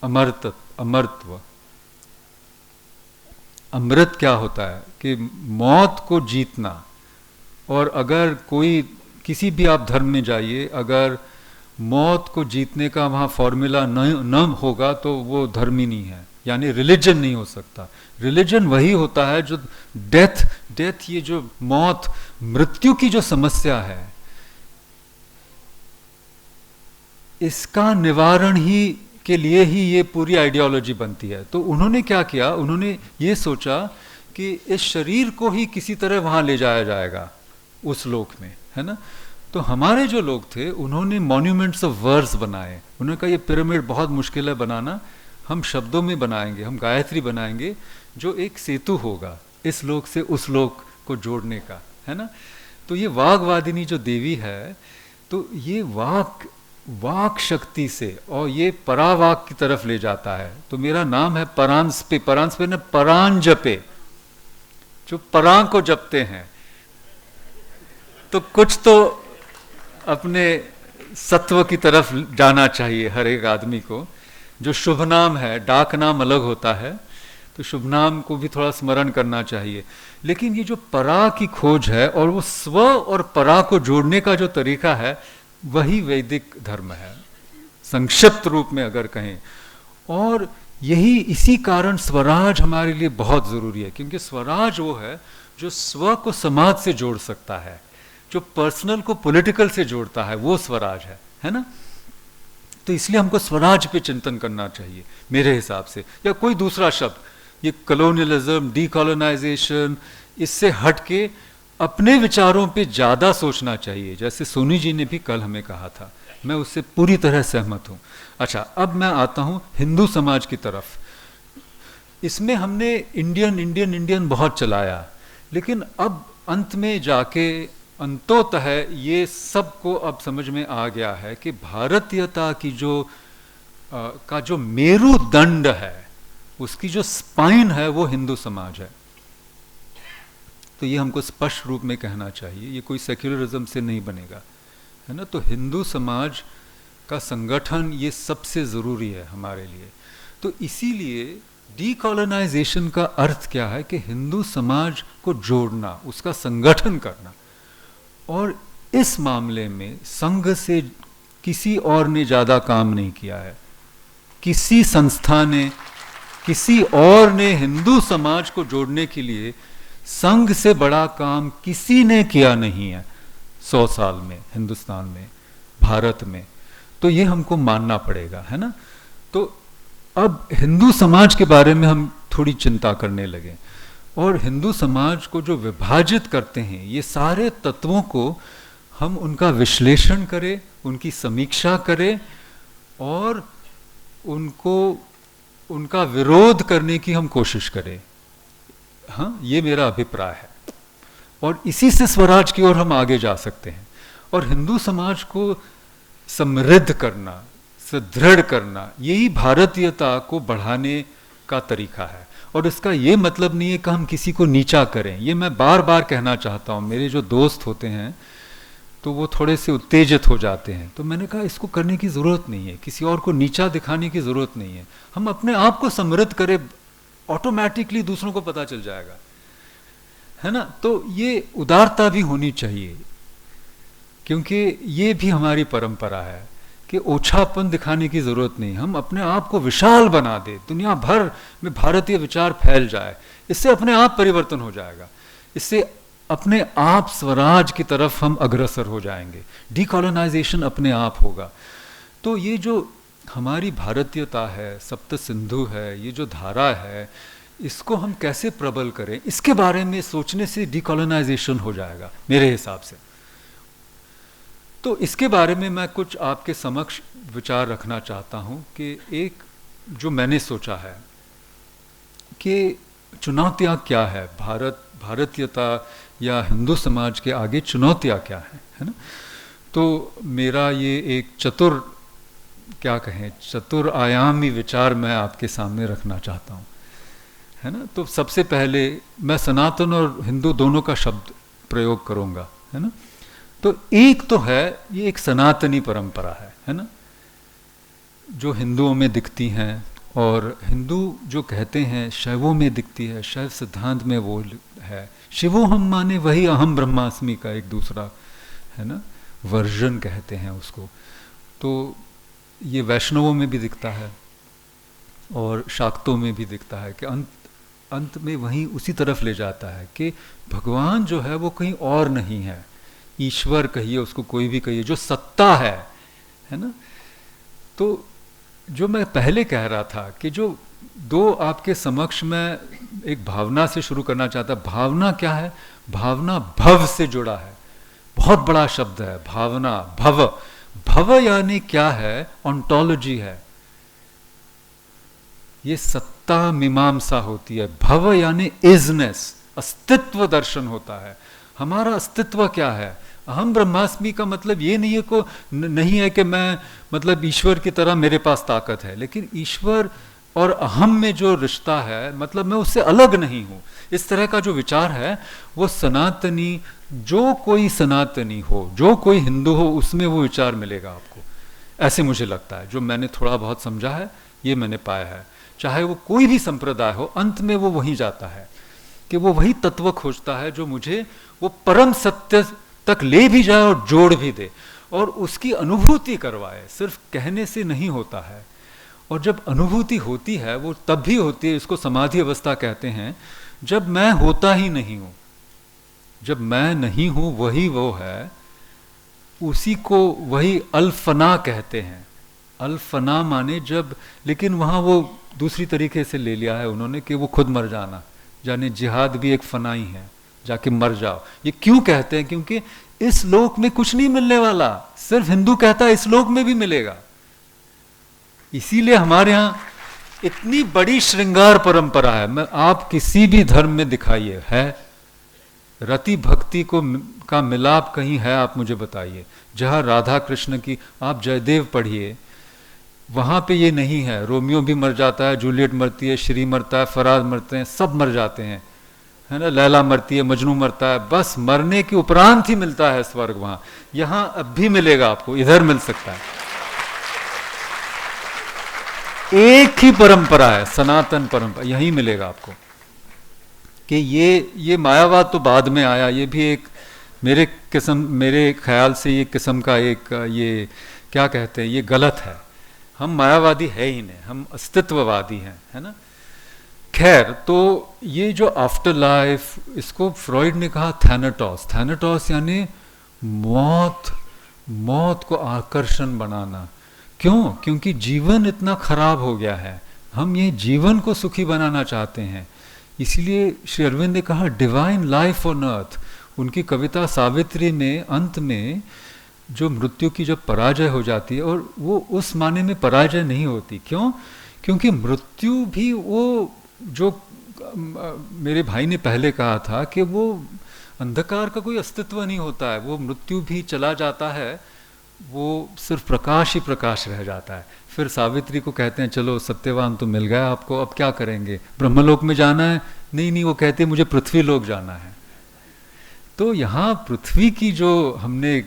अमरत्व। अमृत क्या होता है कि मौत को जीतना। और अगर कोई किसी भी आप धर्म में जाइए, अगर मौत को जीतने का वहाँ फॉर्मूला न होगा तो वो धर्म ही नहीं है, यानी रिलीजन नहीं हो सकता। रिलीजन वही होता है जो डेथ ये जो मौत, मृत्यु की जो समस्या है, इसका निवारण ही के लिए ही ये पूरी आइडियोलॉजी बनती है। तो उन्होंने क्या किया, उन्होंने ये सोचा कि इस शरीर को ही किसी तरह वहाँ ले जाया जाएगा उस लोक में, है ना। तो हमारे जो लोग थे, उन्होंने मॉन्यूमेंट्स ऑफ वर्ड्स बनाए। उन्होंने कहा ये पिरामिड बहुत मुश्किल है बनाना, हम शब्दों में बनाएंगे, हम गायत्री बनाएंगे, जो एक सेतु होगा इस लोक से उस लोक को जोड़ने का, है ना। तो ये वाग्वादिनी जो देवी है, तो ये वाक शक्ति से और ये परावाक की तरफ ले जाता है। तो मेरा नाम है परांस्पे ने परान जपे, जो परां को जपते हैं। तो कुछ तो अपने सत्व की तरफ जाना चाहिए हर एक आदमी को। जो शुभ नाम है, डाक नाम अलग होता है, तो शुभ नाम को भी थोड़ा स्मरण करना चाहिए। लेकिन ये जो परा की खोज है और वो स्व और परा को जोड़ने का जो तरीका है वही वैदिक धर्म है, संक्षिप्त रूप में अगर कहें। और यही इसी कारण स्वराज हमारे लिए बहुत जरूरी है, क्योंकि स्वराज वो है जो स्व को समाज से जोड़ सकता है, जो पर्सनल को पॉलिटिकल से जोड़ता है, वो स्वराज है ना। तो इसलिए हमको स्वराज पे चिंतन करना चाहिए मेरे हिसाब से, या कोई दूसरा शब्द, ये कॉलोनियलिज्म, डीकॉलोनाइजेशन, इससे हट के अपने विचारों पे ज़्यादा सोचना चाहिए, जैसे सोनी जी ने भी कल हमें कहा था, मैं उससे पूरी तरह सहमत हूँ। अच्छा, अब मैं आता हूँ हिंदू समाज की तरफ। इसमें हमने इंडियन इंडियन इंडियन बहुत चलाया, लेकिन अब अंत में जाके अंतोतः ये सबको अब समझ में आ गया है कि भारतीयता की का जो मेरुदंड है, उसकी जो स्पाइन है, वो हिंदू समाज है। तो ये हमको स्पष्ट रूप में कहना चाहिए, ये कोई सेक्युलरिज्म से नहीं बनेगा, है ना। तो हिंदू समाज का संगठन ये सबसे ज़रूरी है हमारे लिए। तो इसीलिए डीकॉलोनाइजेशन का अर्थ क्या है कि हिंदू समाज को जोड़ना, उसका संगठन करना। और इस मामले में संघ से किसी और ने ज़्यादा काम नहीं किया है, किसी संस्था ने, किसी और ने हिंदू समाज को जोड़ने के लिए संघ से बड़ा काम किसी ने किया नहीं है 100 साल में, हिंदुस्तान में, भारत में। तो ये हमको मानना पड़ेगा, है ना। तो अब हिंदू समाज के बारे में हम थोड़ी चिंता करने लगे, और हिंदू समाज को जो विभाजित करते हैं, ये सारे तत्वों को हम उनका विश्लेषण करें, उनकी समीक्षा करें और उनका विरोध करने की हम कोशिश करें। हाँ, ये मेरा अभिप्राय है, और इसी से स्वराज की ओर हम आगे जा सकते हैं। और हिंदू समाज को समृद्ध करना, सुदृढ़ करना, यही भारतीयता को बढ़ाने का तरीका है। और इसका ये मतलब नहीं है कि हम किसी को नीचा करें, ये मैं बार बार कहना चाहता हूँ। मेरे जो दोस्त होते हैं तो वो थोड़े से उत्तेजित हो जाते हैं, तो मैंने कहा इसको करने की ज़रूरत नहीं है, किसी और को नीचा दिखाने की ज़रूरत नहीं है। हम अपने आप को समृद्ध करें, ऑटोमेटिकली दूसरों को पता चल जाएगा, है ना। तो ये उदारता भी होनी चाहिए, क्योंकि ये भी हमारी परंपरा है कि ओछापन दिखाने की ज़रूरत नहीं, हम अपने आप को विशाल बना दे, दुनिया भर में भारतीय विचार फैल जाए, इससे अपने आप परिवर्तन हो जाएगा, इससे अपने आप स्वराज की तरफ हम अग्रसर हो जाएंगे, डीकॉलोनाइजेशन अपने आप होगा। तो ये जो हमारी भारतीयता है, सप्त सिंधु है, ये जो धारा है, इसको हम कैसे प्रबल करें, इसके बारे में सोचने से डीकॉलोनाइजेशन हो जाएगा मेरे हिसाब से। तो इसके बारे में मैं कुछ आपके समक्ष विचार रखना चाहता हूँ कि एक जो मैंने सोचा है कि चुनौतियाँ क्या है, भारतीयता या हिंदू समाज के आगे चुनौतियाँ क्या है ना। तो मेरा ये एक चतुर आयामी विचार मैं आपके सामने रखना चाहता हूँ, है ना। तो सबसे पहले मैं सनातन और हिंदू दोनों का शब्द प्रयोग करूँगा, है ना। तो एक तो है, ये एक सनातनी परंपरा है ना, जो हिंदुओं में दिखती हैं, और हिंदू जो कहते हैं शैवों में दिखती है, शैव सिद्धांत में वो है। शिवो हम माने वही अहम ब्रह्मास्मि का एक दूसरा, है ना, वर्जन कहते हैं उसको। तो ये वैष्णवों में भी दिखता है और शाक्तों में भी दिखता है कि अंत में वहीं उसी तरफ ले जाता है कि भगवान जो है वो कहीं और नहीं है, ईश्वर कहिए उसको, कोई भी कहिए, जो सत्ता है ना। तो जो मैं पहले कह रहा था कि जो दो आपके समक्ष मैं एक भावना से शुरू करना चाहता, भावना क्या है, भावना भव से जुड़ा है, बहुत बड़ा शब्द है भावना, भव। भव यानी क्या है, ऑन्टोलॉजी है, ये सत्ता मीमांसा होती है। भव यानी इजनेस, अस्तित्व दर्शन होता है। हमारा अस्तित्व क्या है, अहम ब्रह्मास्मि का मतलब ये नहीं है नहीं है कि मैं मतलब ईश्वर की तरह मेरे पास ताकत है, लेकिन ईश्वर और अहम में जो रिश्ता है, मतलब मैं उससे अलग नहीं हूँ, इस तरह का जो विचार है वो सनातनी, जो कोई सनातनी हो, जो कोई हिंदू हो, उसमें वो विचार मिलेगा आपको, ऐसे मुझे लगता है। जो मैंने थोड़ा बहुत समझा है ये मैंने पाया है। चाहे वो कोई भी संप्रदाय हो, अंत में वो वहीं जाता है कि वो वही तत्व खोजता है जो मुझे वो परम सत्य तक ले भी जाए और जोड़ भी दे और उसकी अनुभूति करवाए। सिर्फ कहने से नहीं होता है। और जब अनुभूति होती है वो तब भी होती है, इसको समाधि अवस्था कहते हैं, जब मैं होता ही नहीं हूं। जब मैं नहीं हूं वही वो है, उसी को वही अल्फना कहते हैं। अल्फना माने जब, लेकिन वहां वो दूसरी तरीके से ले लिया है उन्होंने कि वो खुद मर जाना, जाने जिहाद भी एक फना ही है, जाके मर जाओ। ये क्यों कहते हैं? क्योंकि इस लोक में कुछ नहीं मिलने वाला, सिर्फ हिंदू कहता है इस लोक में भी मिलेगा। इसीलिए हमारे यहां इतनी बड़ी श्रृंगार परंपरा है। मैं आप किसी भी धर्म में दिखाइए, है रति भक्ति को का मिलाप कहीं है? आप मुझे बताइए। जहां राधा कृष्ण की, आप जयदेव पढ़िए, वहां पे ये नहीं है। रोमियो भी मर जाता है, जूलियट मरती है, श्री मरता है, फराज मरते हैं, सब मर जाते हैं, है ना। लैला मरती है, मजनू मरता है, बस मरने के उपरांत ही मिलता है स्वर्ग। वहां, यहां अब भी मिलेगा आपको, इधर मिल सकता है। एक ही परंपरा है, सनातन परंपरा, यही मिलेगा आपको। कि ये मायावाद तो बाद में आया, ये भी एक मेरे ख्याल से ये किस्म का एक, ये क्या कहते हैं, ये गलत है। हम मायावादी है ही नहीं, हम अस्तित्ववादी हैं, है ना। खैर, तो ये जो आफ्टर लाइफ, इसको फ्रॉइड ने कहा थैनाटॉस। थैनाटॉस यानी मौत को आकर्षण बनाना। क्यों? क्योंकि जीवन इतना खराब हो गया है, हम ये जीवन को सुखी बनाना चाहते हैं। इसलिए श्री अरविंद ने कहा डिवाइन लाइफ ऑन अर्थ। उनकी कविता सावित्री में अंत में जो मृत्यु की जब पराजय हो जाती है, और वो उस माने में पराजय नहीं होती। क्यों? क्योंकि मृत्यु भी वो जो मेरे भाई ने पहले कहा था कि वो अंधकार का कोई अस्तित्व नहीं होता है, वो मृत्यु भी चला जाता है, वो सिर्फ प्रकाश ही प्रकाश रह जाता है। फिर सावित्री को कहते हैं चलो सत्यवान तो मिल गया आपको, अब क्या करेंगे, ब्रह्मलोक में जाना है? नहीं, वो कहते हैं मुझे पृथ्वी लोक जाना है। तो यहाँ पृथ्वी की जो हमने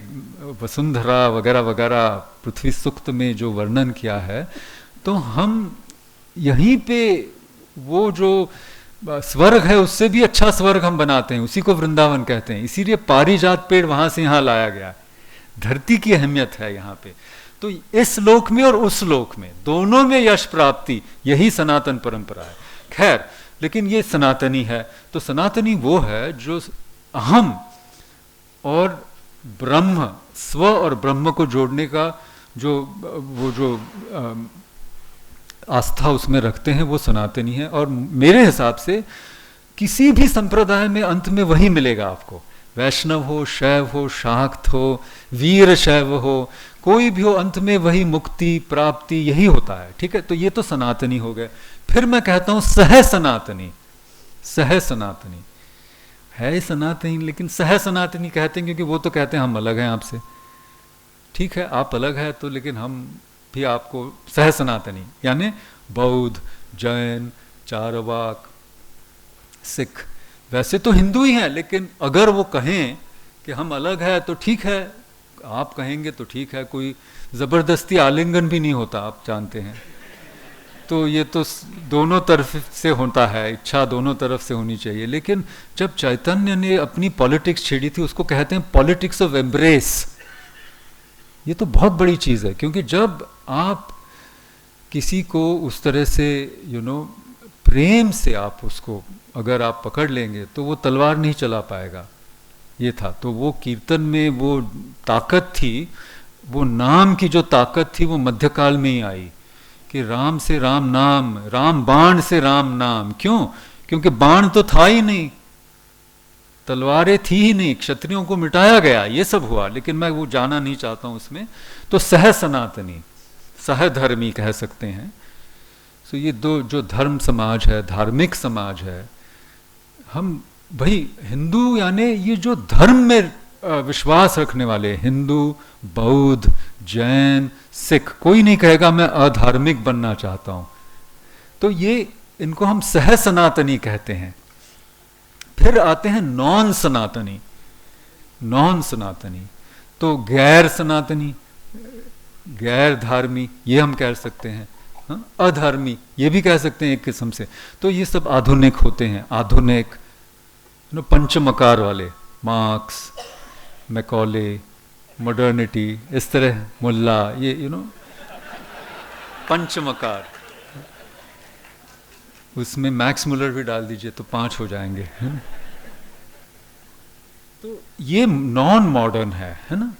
वसुंधरा वगैरह वगैरह पृथ्वी सूक्त में जो वर्णन किया है, तो हम यहीं पे वो जो स्वर्ग है उससे भी अच्छा स्वर्ग हम बनाते हैं, उसी को वृंदावन कहते हैं। इसीलिए पारिजात पेड़ वहां से यहाँ लाया गया है। धरती की अहमियत है यहाँ पे। तो इस लोक में और उस लोक में, दोनों में यश प्राप्ति, यही सनातन परंपरा है। खैर, लेकिन ये सनातनी है। तो सनातनी वो है जो अहम और ब्रह्म, स्व और ब्रह्म को जोड़ने का जो आस्था उसमें रखते हैं, वो सनातनी है। और मेरे हिसाब से किसी भी संप्रदाय में अंत में वही मिलेगा आपको। वैष्णव हो, शैव हो, शाक्त हो, वीर शैव हो, कोई भी हो, अंत में वही मुक्ति प्राप्ति यही होता है। ठीक है, तो ये तो सनातनी हो गए। फिर मैं कहता हूं सह सनातनी। सह सनातनी है सनातनी, लेकिन सह सनातनी कहते हैं क्योंकि वो तो कहते हैं हम अलग हैं आपसे। ठीक है, आप अलग है तो, लेकिन हम भी आपको सह सनातनी, यानी बौद्ध, जैन, चारवाक, सिख, वैसे तो हिंदू ही हैं, लेकिन अगर वो कहें कि हम अलग है तो ठीक है, आप कहेंगे तो ठीक है, कोई जबरदस्ती आलिंगन भी नहीं होता, आप जानते हैं। तो ये तो दोनों तरफ से होता है, इच्छा दोनों तरफ से होनी चाहिए। लेकिन जब चैतन्य ने अपनी पॉलिटिक्स छेड़ी थी, उसको कहते हैं पॉलिटिक्स ऑफ एम्ब्रेस। ये तो बहुत बड़ी चीज है, क्योंकि जब आप किसी को उस तरह से प्रेम से आप उसको अगर आप पकड़ लेंगे तो वो तलवार नहीं चला पाएगा। ये था, तो वो कीर्तन में वो ताकत थी, वो नाम की जो ताकत थी वो मध्यकाल में ही आई कि राम से राम नाम, राम बाण से राम नाम। क्यों? क्योंकि बाण तो था ही नहीं, तलवारें थी ही नहीं, क्षत्रियों को मिटाया गया, ये सब हुआ। लेकिन मैं वो जाना नहीं चाहता हूं उसमें। तो सह सनातनी, सह धर्मी कह सकते हैं। तो ये दो जो धर्म समाज है, धार्मिक समाज है, हम भाई हिंदू यानी ये जो धर्म में विश्वास रखने वाले, हिंदू, बौद्ध, जैन, सिख, कोई नहीं कहेगा मैं अधार्मिक बनना चाहता हूं। तो ये इनको हम सह सनातनी कहते हैं। फिर आते हैं नॉन सनातनी। नॉन सनातनी तो गैर सनातनी, गैर धार्मी, ये हम कह सकते हैं। हाँ? अधर्मी ये भी कह सकते हैं एक किस्म से। तो ये सब आधुनिक होते हैं, आधुनिक पंचमकार वाले, मार्क्स, मैकॉले, मॉडर्निटी, इस तरह मुल्ला, ये पंचमकार। उसमें मैक्स मुलर भी डाल दीजिए तो 5 हो जाएंगे, है ना। तो ये नॉन मॉडर्न है ना।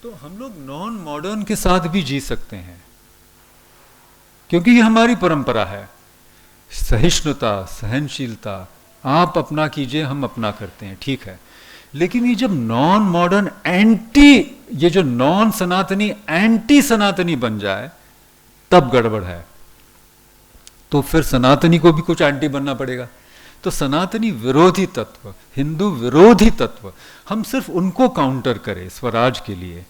तो हम लोग नॉन मॉडर्न के साथ भी जी सकते हैं, क्योंकि ये हमारी परंपरा है। सहिष्णुता, सहनशीलता, आप अपना कीजिए, हम अपना करते हैं, ठीक है। लेकिन ये जब नॉन मॉडर्न एंटी, ये जो नॉन सनातनी एंटी सनातनी बन जाए, तब गड़बड़ है। तो फिर सनातनी को भी कुछ एंटी बनना पड़ेगा। तो सनातनी विरोधी तत्व, हिंदू विरोधी तत्व, हम सिर्फ उनको काउंटर करें स्वराज के लिए,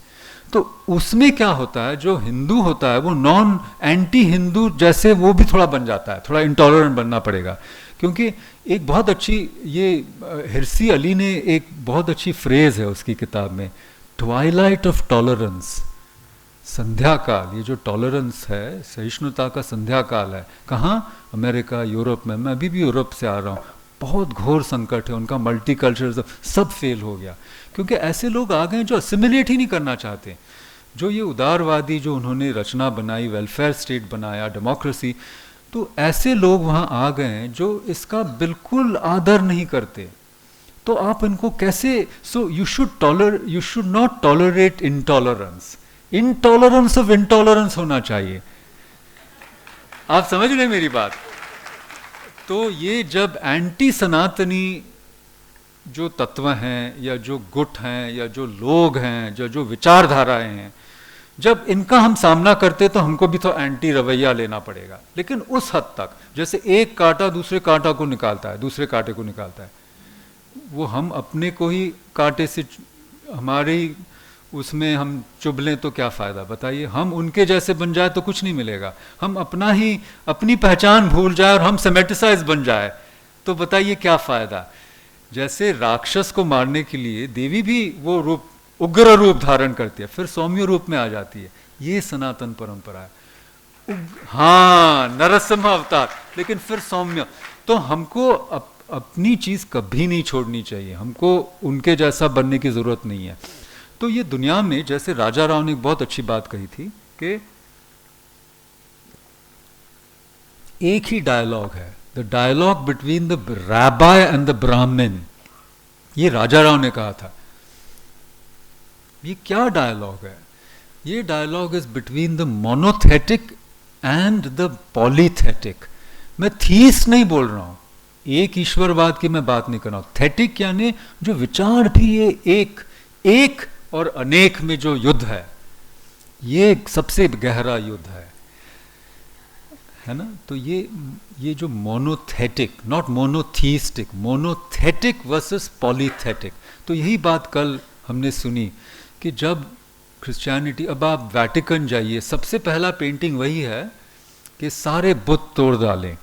तो उसमें क्या होता है, जो हिंदू होता है वो नॉन एंटी हिंदू जैसे वो भी थोड़ा बन जाता है, थोड़ा इंटॉलरेंट बनना पड़ेगा। क्योंकि एक बहुत अच्छी, ये हिरसी अली ने एक बहुत अच्छी फ्रेज है उसकी किताब में, ट्वाइलाइट ऑफ टॉलरेंस, संध्या काल। ये जो टॉलरेंस है, सहिष्णुता का संध्या काल है। कहाँ? अमेरिका, यूरोप में। मैं अभी भी यूरोप से आ रहा हूँ, बहुत घोर संकट है, उनका मल्टी कल्चर सब फेल हो गया, क्योंकि ऐसे लोग आ गए जो असिमिलेट ही नहीं करना चाहते। जो ये उदारवादी, जो उन्होंने रचना बनाई, वेलफेयर स्टेट बनाया, डेमोक्रेसी, तो ऐसे लोग वहाँ आ गए हैं जो इसका बिल्कुल आदर नहीं करते। तो आप इनको कैसे, so you should not tolerate intolerance, intolerance of intolerance होना चाहिए। आप समझ रहे हैं मेरी बात? तो ये जब एंटी सनातनी जो तत्व हैं, या जो गुट हैं, या जो लोग हैं, जो विचारधाराएं हैं, जब इनका हम सामना करते तो हमको भी तो एंटी रवैया लेना पड़ेगा। लेकिन उस हद तक, जैसे एक कांटा दूसरे कांटा को निकालता है, दूसरे कांटे को निकालता है, वो हम अपने को ही कांटे से, हमारी उसमें हम चुभ लें तो क्या फ़ायदा बताइए। हम उनके जैसे बन जाए तो कुछ नहीं मिलेगा। हम अपना ही, अपनी पहचान भूल जाए और हम सेमेटिसाइज बन जाए तो बताइए क्या फ़ायदा। जैसे राक्षस को मारने के लिए देवी भी वो रूप, उग्र रूप धारण करती है, फिर सौम्य रूप में आ जाती है। ये सनातन परंपरा है। हाँ, नरसिम्हा अवतार, लेकिन फिर सौम्य। तो हमको अपनी चीज़ कभी नहीं छोड़नी चाहिए, हमको उनके जैसा बनने की ज़रूरत नहीं है। तो ये दुनिया में, जैसे राजा राव ने एक बहुत अच्छी बात कही थी कि एक ही डायलॉग है, the dialogue between the rabbi and the Brahmin. ये राजा राव ने कहा था। ये क्या डायलॉग है? ये dialogue is between the monothetic and the polythetic. मैं थीस नहीं बोल रहा हूं, एक ईश्वरवाद की मैं बात नहीं कर रहा हूं। थेटिक यानी जो विचार भी ये एक और अनेक में जो युद्ध है, ये सबसे गहरा युद्ध है ना। तो ये जो मोनोथेटिक, नॉट मोनोथीस्टिक, मोनोथेटिक वर्सेस पॉलीथेटिक। तो यही बात कल हमने सुनी कि जब क्रिश्चियनिटी, अब आप वेटिकन जाइए, सबसे पहला पेंटिंग वही है कि सारे बुत तोड़ डालें,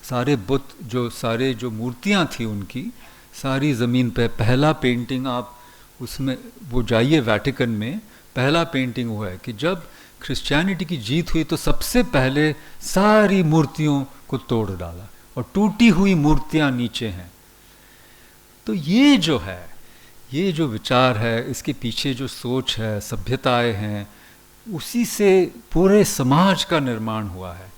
सारे बुत, सारे जो मूर्तियां थी उनकी, सारी ज़मीन पे। पहला पेंटिंग आप उसमें वो जाइए वेटिकन में, पहला पेंटिंग वो है कि जब क्रिश्चियनिटी की जीत हुई तो सबसे पहले सारी मूर्तियों को तोड़ डाला और टूटी हुई मूर्तियां नीचे हैं। तो ये जो है, ये जो विचार है, इसके पीछे जो सोच है, सभ्यताएं हैं, उसी से पूरे समाज का निर्माण हुआ है।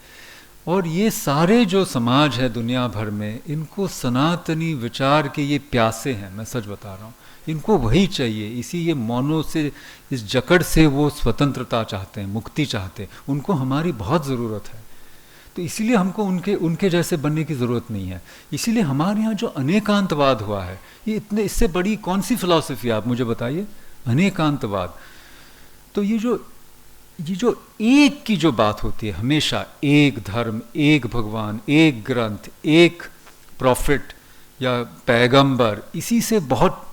और ये सारे जो समाज है दुनिया भर में, इनको सनातनी विचार के ये प्यासे हैं, मैं सच बता रहा हूँ। इनको वही चाहिए, इसी ये मौनों से, इस जकड़ से वो स्वतंत्रता चाहते हैं, मुक्ति चाहते हैं। उनको हमारी बहुत ज़रूरत है। तो इसीलिए हमको उनके जैसे बनने की ज़रूरत नहीं है। इसीलिए हमारे यहाँ जो अनेकांतवाद हुआ है, ये इतने, इससे बड़ी कौन सी फिलॉसफी है आप मुझे बताइए? अनेकांतवाद। तो ये जो एक की जो बात होती है हमेशा, एक धर्म, एक भगवान, एक ग्रंथ, एक प्रॉफिट या पैगंबर, इसी से बहुत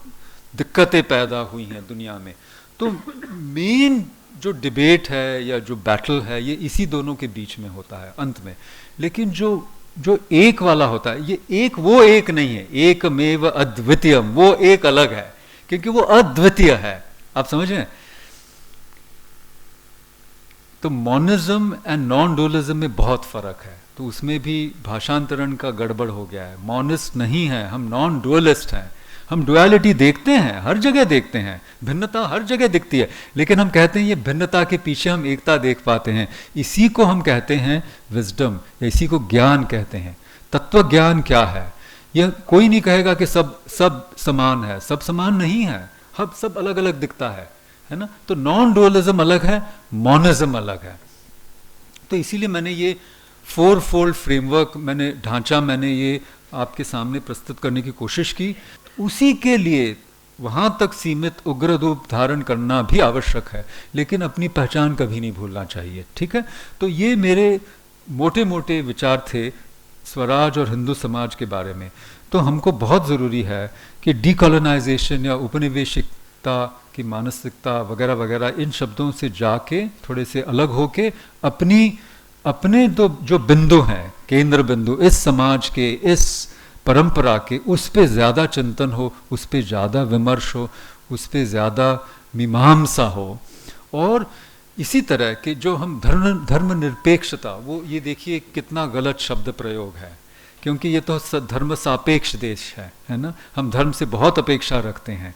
दिक्कतें पैदा हुई हैं दुनिया में। तो मेन जो डिबेट है या जो बैटल है, ये इसी दोनों के बीच में होता है अंत में। लेकिन जो एक वाला होता है, ये एक वो एक नहीं है, एकमेव अद्वितीयम, वो एक अलग है, क्योंकि वो अद्वितीय है। आप समझ रहे हैं? तो मॉनिज्म एंड नॉन डुअलिज्म में बहुत फर्क है, तो उसमें भी भाषांतरण का गड़बड़ हो गया है। मॉनिस्ट नहीं है हम, नॉन डुअलिस्ट हैं। हम डुअलिटी देखते हैं, हर जगह देखते हैं, भिन्नता हर जगह दिखती है, लेकिन हम कहते हैं ये भिन्नता के पीछे हम एकता देख पाते हैं। इसी को हम कहते हैं विजडम, या इसी को ज्ञान कहते हैं। तत्व ज्ञान क्या है? यह कोई नहीं कहेगा कि सब समान है, सब समान नहीं है, हम सब अलग अलग दिखता है ना। तो नॉन डुअलिज्म अलग है, मॉनिज्म अलग है। तो इसीलिए मैंने ये फोर फोल्ड फ्रेमवर्क, ढांचा मैंने ये आपके सामने प्रस्तुत करने की कोशिश की। उसी के लिए वहां तक सीमित उग्र रूप धारण करना भी आवश्यक है, लेकिन अपनी पहचान कभी नहीं भूलना चाहिए। ठीक है, तो ये मेरे मोटे मोटे विचार थे स्वराज और हिंदू समाज के बारे में। तो हमको बहुत ज़रूरी है कि डीकोलोनाइजेशन या उपनिवेशिकता की मानसिकता वगैरह वगैरह इन शब्दों से जाके थोड़े से अलग होके अपने तो जो बिंदु हैं, केंद्र बिंदु इस समाज के, इस परंपरा के, उस पे ज़्यादा चिंतन हो, उस पे ज़्यादा विमर्श हो, उस पे ज़्यादा मीमांसा हो। और इसी तरह के जो हम धर्म निरपेक्षता, वो ये देखिए कितना गलत शब्द प्रयोग है, क्योंकि ये तो धर्म सापेक्ष देश है ना। हम धर्म से बहुत अपेक्षा रखते हैं,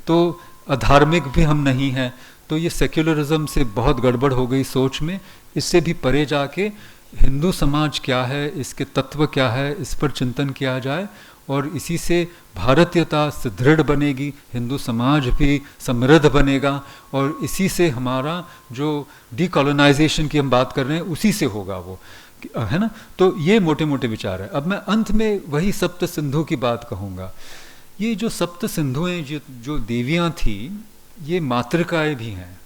तो अधार्मिक भी हम नहीं हैं। तो ये सेक्युलरिज्म से बहुत गड़बड़ हो गई सोच में। इससे भी परे जाके हिंदू समाज क्या है, इसके तत्व क्या है, इस पर चिंतन किया जाए, और इसी से भारतीयता सुदृढ़ बनेगी, हिंदू समाज भी समृद्ध बनेगा, और इसी से हमारा जो डीकोलोनाइजेशन की हम बात कर रहे हैं उसी से होगा वो, है ना। तो ये मोटे मोटे विचार है। अब मैं अंत में वही सप्त सिंधु की बात कहूँगा। ये जो सप्त सिंधुएँ जो देवियाँ थी, ये मातृकाएँ भी हैं।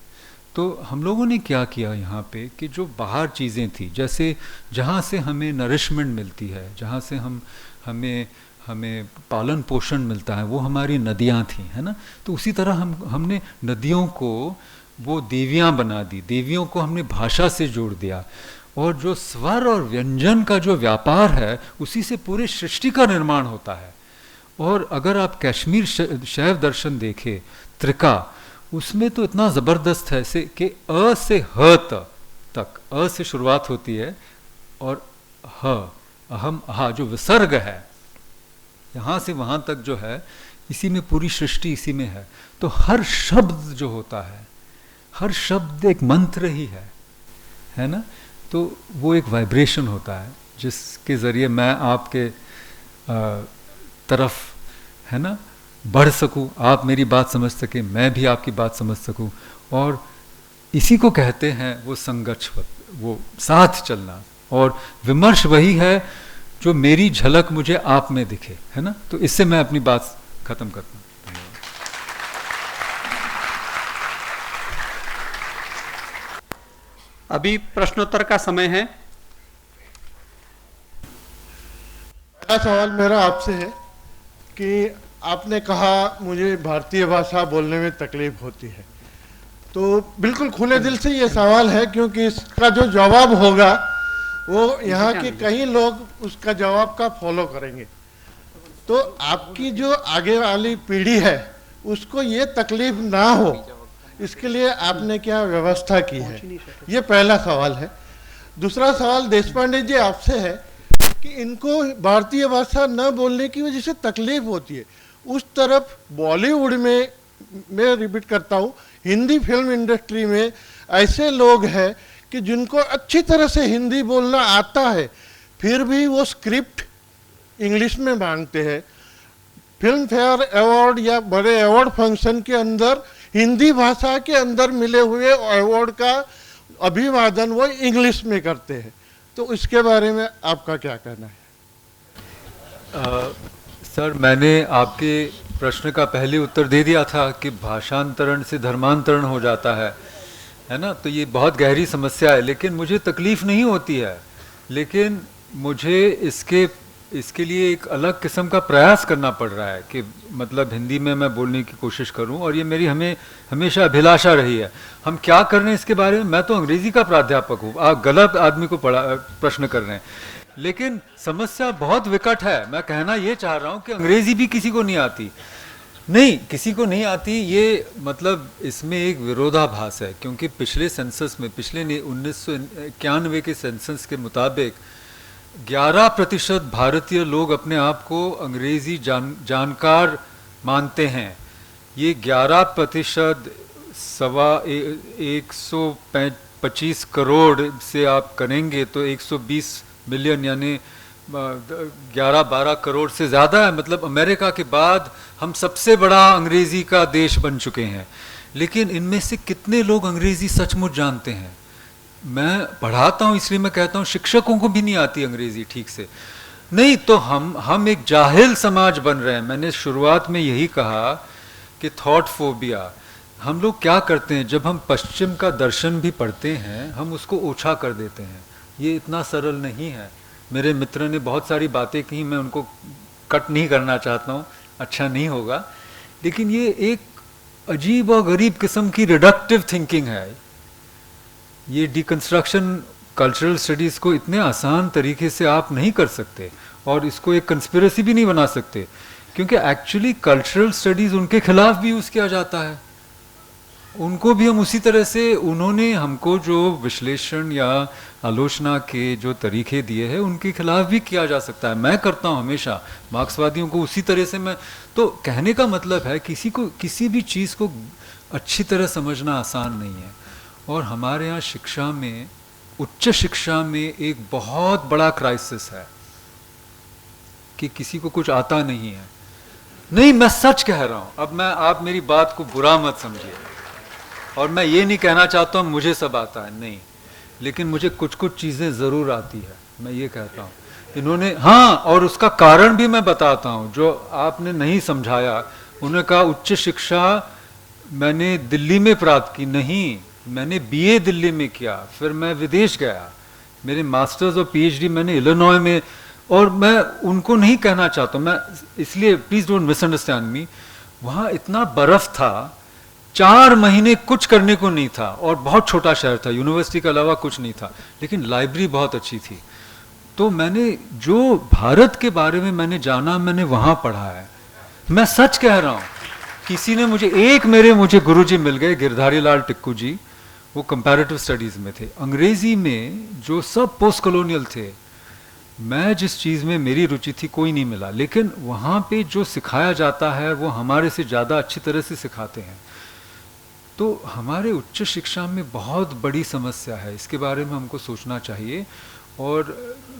तो हम लोगों ने क्या किया यहाँ पे कि जो बाहर चीज़ें थी, जैसे जहाँ से हमें नरिशमेंट मिलती है, जहाँ से हमें पालन पोषण मिलता है, वो हमारी नदियाँ थी, है ना। तो उसी तरह हमने नदियों को वो देवियाँ बना दी, देवियों को हमने भाषा से जोड़ दिया, और जो स्वर और व्यंजन का जो व्यापार है उसी से पूरे सृष्टि का निर्माण होता है। और अगर आप कश्मीर शैव दर्शन देखें, त्रिका, उसमें तो इतना ज़बरदस्त है से कि अ से ह तक, अ से शुरुआत होती है, और ह, अहम, हा जो विसर्ग है, यहाँ से वहाँ तक जो है, इसी में पूरी सृष्टि इसी में है। तो हर शब्द जो होता है, हर शब्द एक मंत्र ही है ना। तो वो एक वाइब्रेशन होता है जिसके ज़रिए मैं आपके तरफ, है ना, बढ़ सकूं, आप मेरी बात समझ सकें, मैं भी आपकी बात समझ सकूं। और इसी को कहते हैं वो संघर्ष, वो साथ चलना। और विमर्श वही है जो मेरी झलक मुझे आप में दिखे, है ना। तो इससे मैं अपनी बात खत्म करता हूँ। अभी प्रश्नोत्तर का समय है। पहला सवाल मेरा आपसे है कि आपने कहा मुझे भारतीय भाषा बोलने में तकलीफ होती है, तो बिल्कुल खुले दिल से ये सवाल है, क्योंकि इसका जो जवाब होगा वो यहाँ के कई लोग उसका जवाब का फॉलो करेंगे। तो आपकी जो आगे वाली पीढ़ी है उसको ये तकलीफ ना हो, इसके लिए आपने क्या व्यवस्था की है, ये पहला सवाल है। दूसरा सवाल देशपांडे जी आपसे है कि इनको भारतीय भाषा न बोलने की वजह से तकलीफ होती है। उस तरफ बॉलीवुड में, मैं रिपीट करता हूँ, हिंदी फिल्म इंडस्ट्री में ऐसे लोग हैं कि जिनको अच्छी तरह से हिंदी बोलना आता है, फिर भी वो स्क्रिप्ट इंग्लिश में मांगते हैं। फिल्म फेयर अवार्ड या बड़े अवार्ड फंक्शन के अंदर हिंदी भाषा के अंदर मिले हुए अवार्ड का अभिवादन वो इंग्लिश में करते हैं। तो इसके बारे में आपका क्या कहना है? सर, मैंने आपके प्रश्न का पहले उत्तर दे दिया था कि भाषांतरण से धर्मांतरण हो जाता है ना। तो ये बहुत गहरी समस्या है, लेकिन मुझे तकलीफ नहीं होती है, लेकिन मुझे इसके लिए एक अलग किस्म का प्रयास करना पड़ रहा है कि मतलब हिंदी में मैं बोलने की कोशिश करूं, और ये मेरी हमेशा अभिलाषा रही है। हम क्या कर रहे हैं इसके बारे में, मैं तो अंग्रेजी का प्राध्यापक हूँ, आप गलत आदमी को प्रश्न कर रहे हैं। लेकिन समस्या बहुत विकट है। मैं कहना ये चाह रहा हूँ कि अंग्रेजी भी किसी को नहीं आती, नहीं, किसी को नहीं आती, ये मतलब इसमें एक विरोधाभास है, क्योंकि पिछले सेंसस में, पिछले 1991 के सेंसस के मुताबिक 11% भारतीय लोग अपने आप को अंग्रेजी जानकार मानते हैं। ये 11% 125 करोड़ से आप करेंगे तो 120 मिलियन यानी 11-12 करोड़ से ज़्यादा है। मतलब अमेरिका के बाद हम सबसे बड़ा अंग्रेज़ी का देश बन चुके हैं। लेकिन इनमें से कितने लोग अंग्रेज़ी सचमुच जानते हैं? मैं पढ़ाता हूँ इसलिए मैं कहता हूँ शिक्षकों को भी नहीं आती अंग्रेज़ी ठीक से। नहीं तो हम एक जाहिल समाज बन रहे हैं। मैंने शुरुआत में यही कहा कि थॉट फोबिया, हम लोग क्या करते हैं, जब हम पश्चिम का दर्शन भी पढ़ते हैं हम उसको ओछा कर देते हैं। ये इतना सरल नहीं है। मेरे मित्र ने बहुत सारी बातें कही, मैं उनको कट नहीं करना चाहता हूँ, अच्छा नहीं होगा, लेकिन ये एक अजीब और गरीब किस्म की रिडक्टिव थिंकिंग है। ये डिकंस्ट्रक्शन कल्चरल स्टडीज़ को इतने आसान तरीके से आप नहीं कर सकते और इसको एक कंस्पिरेसी भी नहीं बना सकते, क्योंकि एक्चुअली कल्चरल स्टडीज़ उनके खिलाफ भी यूज़ किया जाता है। उनको भी हम उसी तरह से, उन्होंने हमको जो विश्लेषण या आलोचना के जो तरीके दिए हैं उनके खिलाफ भी किया जा सकता है। मैं करता हूँ हमेशा मार्क्सवादियों को उसी तरह से। मैं तो कहने का मतलब है किसी भी चीज़ को अच्छी तरह समझना आसान नहीं है। और हमारे यहाँ शिक्षा में, उच्च शिक्षा में एक बहुत बड़ा क्राइसिस है कि किसी को कुछ आता नहीं है। नहीं, मैं सच कह रहा हूँ। अब आप मेरी बात को बुरा मत समझिए, और मैं ये नहीं कहना चाहता हूँ मुझे सब आता है, नहीं, लेकिन मुझे कुछ कुछ चीज़ें ज़रूर आती है, मैं ये कहता हूँ। इन्होंने, हाँ, और उसका कारण भी मैं बताता हूँ जो आपने नहीं समझाया। उन्होंने कहा उच्च शिक्षा मैंने दिल्ली में प्राप्त की। नहीं, मैंने बीए दिल्ली में किया, फिर मैं विदेश गया, मेरे मास्टर्स और पीएचडी मैंने इलिनॉय में। और मैं उनको नहीं कहना चाहता, मैं इसलिए प्लीज़ डोंट मिसअंडरस्टैंड मी, वहाँ इतना बर्फ़ था, 4 महीने कुछ करने को नहीं था, और बहुत छोटा शहर था, यूनिवर्सिटी के अलावा कुछ नहीं था, लेकिन लाइब्रेरी बहुत अच्छी थी। तो मैंने जो भारत के बारे में मैंने जाना, मैंने वहाँ पढ़ा है। मैं सच कह रहा हूँ। किसी ने मुझे गुरुजी मिल गए, गिरधारी लाल टिक्कू जी, वो कंपैरेटिव स्टडीज़ में थे। अंग्रेज़ी में जो सब पोस्ट कॉलोनियल थे, मैं जिस चीज़ में मेरी रुचि थी कोई नहीं मिला, लेकिन वहाँ पे जो सिखाया जाता है वो हमारे से ज़्यादा अच्छी तरह से सिखाते हैं। तो हमारे उच्च शिक्षा में बहुत बड़ी समस्या है, इसके बारे में हमको सोचना चाहिए। और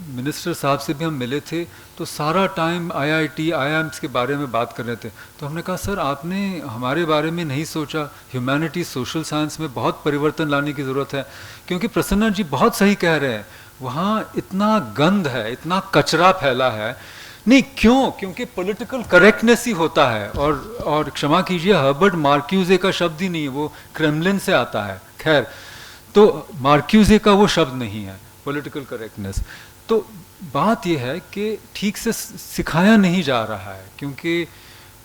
मिनिस्टर साहब से भी हम मिले थे तो सारा टाइम आईआईटी आईआईएम्स के बारे में बात कर रहे थे। तो हमने कहा सर आपने हमारे बारे में नहीं सोचा, ह्यूमैनिटीज सोशल साइंस में बहुत परिवर्तन लाने की ज़रूरत है। क्योंकि प्रसन्न जी बहुत सही कह रहे हैं, वहाँ इतना गंद है, इतना कचरा फैला है। नहीं, क्यों? क्योंकि पॉलिटिकल करेक्टनेस ही होता है। और क्षमा कीजिए, हर्बर्ट मार्क्यूजे का शब्द ही नहीं है, वो क्रेमलिन से आता है। खैर, तो मार्क्यूजे का वो शब्द नहीं है पॉलिटिकल करेक्टनेस। तो बात यह है कि ठीक से सिखाया नहीं जा रहा है, क्योंकि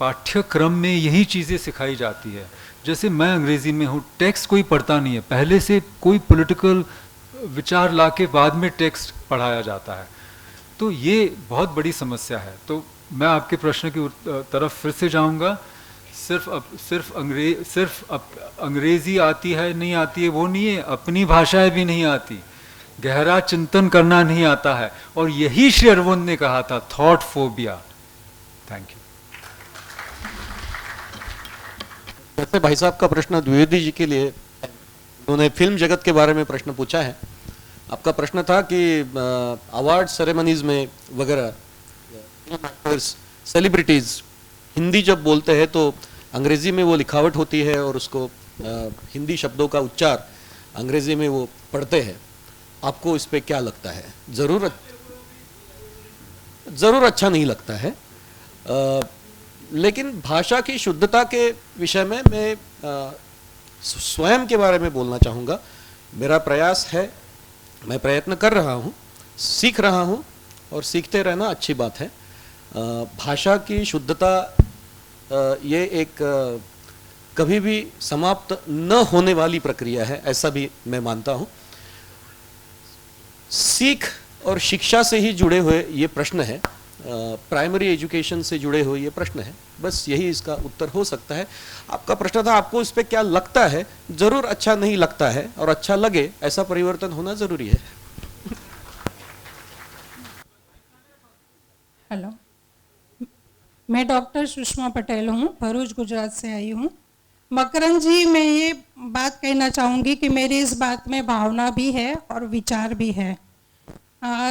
पाठ्यक्रम में यही चीज़ें सिखाई जाती है। जैसे मैं अंग्रेज़ी में हूँ, टेक्स्ट कोई पढ़ता नहीं है, पहले से कोई पॉलिटिकल विचार ला के बाद में टेक्स्ट पढ़ाया जाता है। तो ये बहुत बड़ी समस्या है। तो मैं आपके प्रश्न की तरफ फिर से जाऊंगा। सिर्फ अंग्रेज़ी आती है नहीं आती है वो नहीं है, अपनी भाषाएं भी नहीं आती, गहरा चिंतन करना नहीं आता है। और यही श्री अरविंद ने कहा था, थॉट फोबिया। Thank you. वैसे भाई साहब का प्रश्न द्विवेदी जी के लिए, उन्होंने फिल्म जगत के बारे में प्रश्न पूछा है। आपका प्रश्न था कि अवार्ड सेरेमनीज में वगैरह सेलिब्रिटीज हिंदी जब बोलते हैं तो अंग्रेजी में वो लिखावट होती है और उसको हिंदी शब्दों का उच्चार अंग्रेजी में वो पढ़ते हैं। आपको इस पे क्या लगता है? जरूर अच्छा नहीं लगता है। लेकिन भाषा की शुद्धता के विषय में मैं स्वयं के बारे में बोलना चाहूँगा। मेरा प्रयास है, मैं प्रयत्न कर रहा हूँ, सीख रहा हूँ, और सीखते रहना अच्छी बात है। भाषा की शुद्धता ये एक कभी भी समाप्त न होने वाली प्रक्रिया है, ऐसा भी मैं मानता हूँ। सीख और शिक्षा से ही जुड़े हुए ये प्रश्न है प्राइमरी एजुकेशन से जुड़े हुए ये प्रश्न है, बस यही इसका उत्तर हो सकता है। आपका प्रश्न था आपको इस पे क्या लगता है, जरूर अच्छा नहीं लगता है, और अच्छा लगे ऐसा परिवर्तन होना जरूरी है। हेलो, मैं डॉक्टर सुषमा पटेल हूँ, भरूच गुजरात से आई हूँ। मकरंद जी, मैं ये बात कहना चाहूँगी कि मेरी इस बात में भावना भी है और विचार भी है।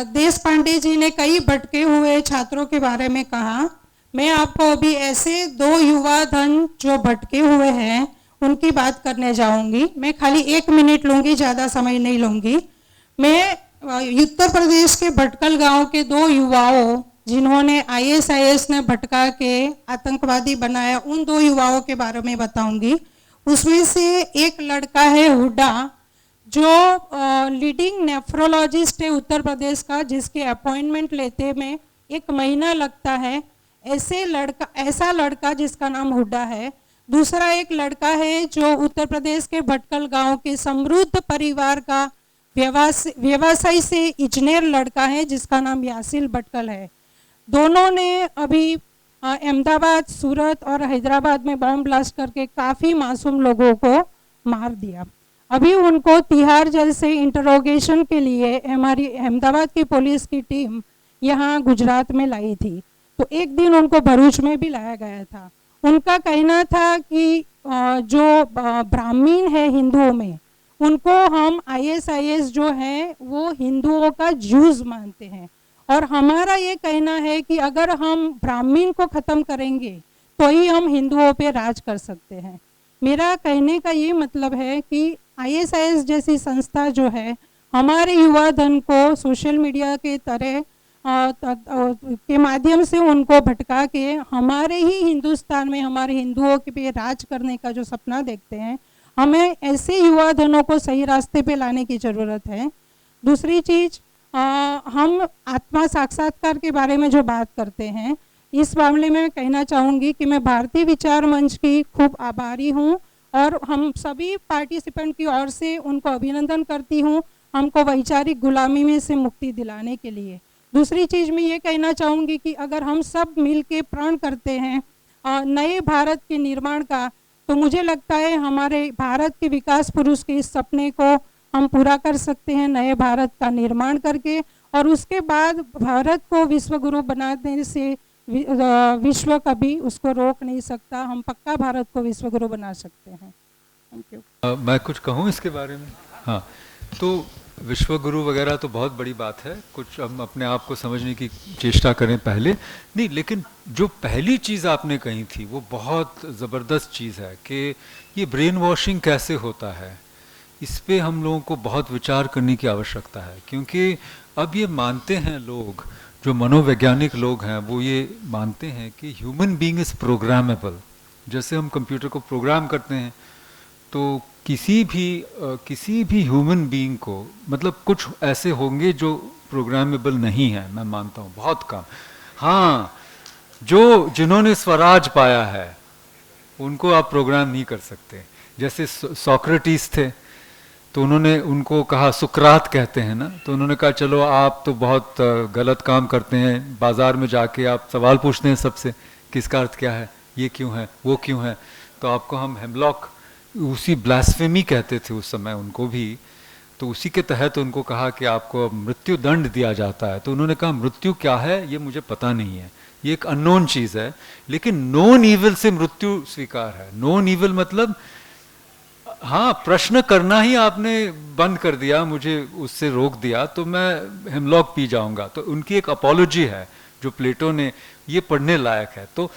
देश पांडे जी ने कई भटके हुए छात्रों के बारे में कहा। मैं आपको अभी ऐसे 2 युवा धन जो भटके हुए हैं उनकी बात करने जाऊंगी। मैं खाली 1 मिनट लूंगी, ज़्यादा समय नहीं लूंगी। मैं उत्तर प्रदेश के भटकल गांव के 2 युवाओं जिन्होंने ISIS ने भटका के आतंकवादी बनाया, उन 2 युवाओं के बारे में बताऊंगी। उसमें से एक लड़का है हुड्डा, जो लीडिंग नेफ्रोलॉजिस्ट है उत्तर प्रदेश का, जिसके अपॉइंटमेंट लेते में 1 महीना लगता है। ऐसा लड़का जिसका नाम हुड्डा है। दूसरा एक लड़का है जो उत्तर प्रदेश के भटकल गांव के समृद्ध परिवार का व्यवसाय से इंजीनियर लड़का है, जिसका नाम यासिल भटकल है। दोनों ने अभी अहमदाबाद, सूरत और हैदराबाद में बॉम्ब ब्लास्ट करके काफ़ी मासूम लोगों को मार दिया। अभी उनको तिहाड़ जेल से इंटरोगेशन के लिए हमारी अहमदाबाद की पुलिस की टीम यहाँ गुजरात में लाई थी, तो एक दिन उनको भरूच में भी लाया गया था। उनका कहना था कि जो ब्राह्मीण है हिंदुओं में, उनको हम ISIS जो है वो हिंदुओं का ज्यूज मानते हैं, और हमारा ये कहना है कि अगर हम ब्राह्मीण को ख़त्म करेंगे तो ही हम हिंदुओं पे राज कर सकते हैं। मेरा कहने का ये मतलब है कि ISIS जैसी संस्था जो है हमारे युवा धन को सोशल मीडिया के तरह के माध्यम से उनको भटका के हमारे ही हिंदुस्तान में हमारे हिंदुओं के पे राज करने का जो सपना देखते हैं, हमें ऐसे युवा धनों को सही रास्ते पे लाने की ज़रूरत है। दूसरी चीज़, हम आत्मा साक्षात्कार के बारे में जो बात करते हैं, इस मामले में मैं कहना चाहूँगी कि मैं भारतीय विचार मंच की खूब आभारी हूँ और हम सभी पार्टिसिपेंट की ओर से उनको अभिनंदन करती हूँ, हमको वैचारिक गुलामी में से मुक्ति दिलाने के लिए। दूसरी चीज़ मैं ये कहना चाहूँगी कि अगर हम सब मिल के प्रण करते हैं नए भारत के निर्माण का, तो मुझे लगता है हमारे भारत के विकास पुरुष के इस सपने को हम पूरा कर सकते हैं, नए भारत का निर्माण करके, और उसके बाद भारत को विश्व गुरु बनाने से विश्व कभी उसको रोक नहीं सकता। हम पक्का भारत को विश्व गुरु बना सकते हैं। Thank you. मैं कुछ कहूँ इसके बारे में? हाँ, तो विश्व गुरु वगैरह तो बहुत बड़ी बात है, कुछ हम अपने आप को समझने की चेष्टा करें पहले नहीं, लेकिन जो पहली चीज़ आपने कही थी वो बहुत ज़बरदस्त चीज़ है कि ये ब्रेन वॉशिंग कैसे होता है, इस पे हम लोगों को बहुत विचार करने की आवश्यकता है। क्योंकि अब ये मानते हैं लोग, जो मनोवैज्ञानिक लोग हैं वो ये मानते हैं कि ह्यूमन बीइंग इज़ प्रोग्रामेबल। जैसे हम कंप्यूटर को प्रोग्राम करते हैं, तो किसी भी ह्यूमन बीइंग को, मतलब कुछ ऐसे होंगे जो प्रोग्रामेबल नहीं है, मैं मानता हूँ बहुत कम। हाँ, जिन्होंने स्वराज पाया है उनको आप प्रोग्राम नहीं कर सकते। जैसे सोक्रेटिस थे, तो उनको कहा, सुकरात कहते हैं ना, तो उन्होंने कहा चलो आप तो बहुत गलत काम करते हैं, बाजार में जाके आप सवाल पूछते हैं सबसे, किसका अर्थ क्या है, ये क्यों है, वो क्यों है, तो आपको हम हेमलॉक, उसी ब्लास्फेमी कहते थे उस समय उनको भी, तो उसी के तहत उनको कहा कि आपको मृत्यु दंड दिया जाता है। तो उन्होंने कहा मृत्यु क्या है ये मुझे पता नहीं है, ये एक अननोन चीज़ है, लेकिन नोन ईविल से मृत्यु स्वीकार है। नोन ईविल मतलब हाँ, प्रश्न करना ही आपने बंद कर दिया, मुझे उससे रोक दिया, तो मैं हेमलॉक पी जाऊंगा। तो उनकी एक अपॉलोजी है जो प्लेटो ने, ये पढ़ने लायक है। तो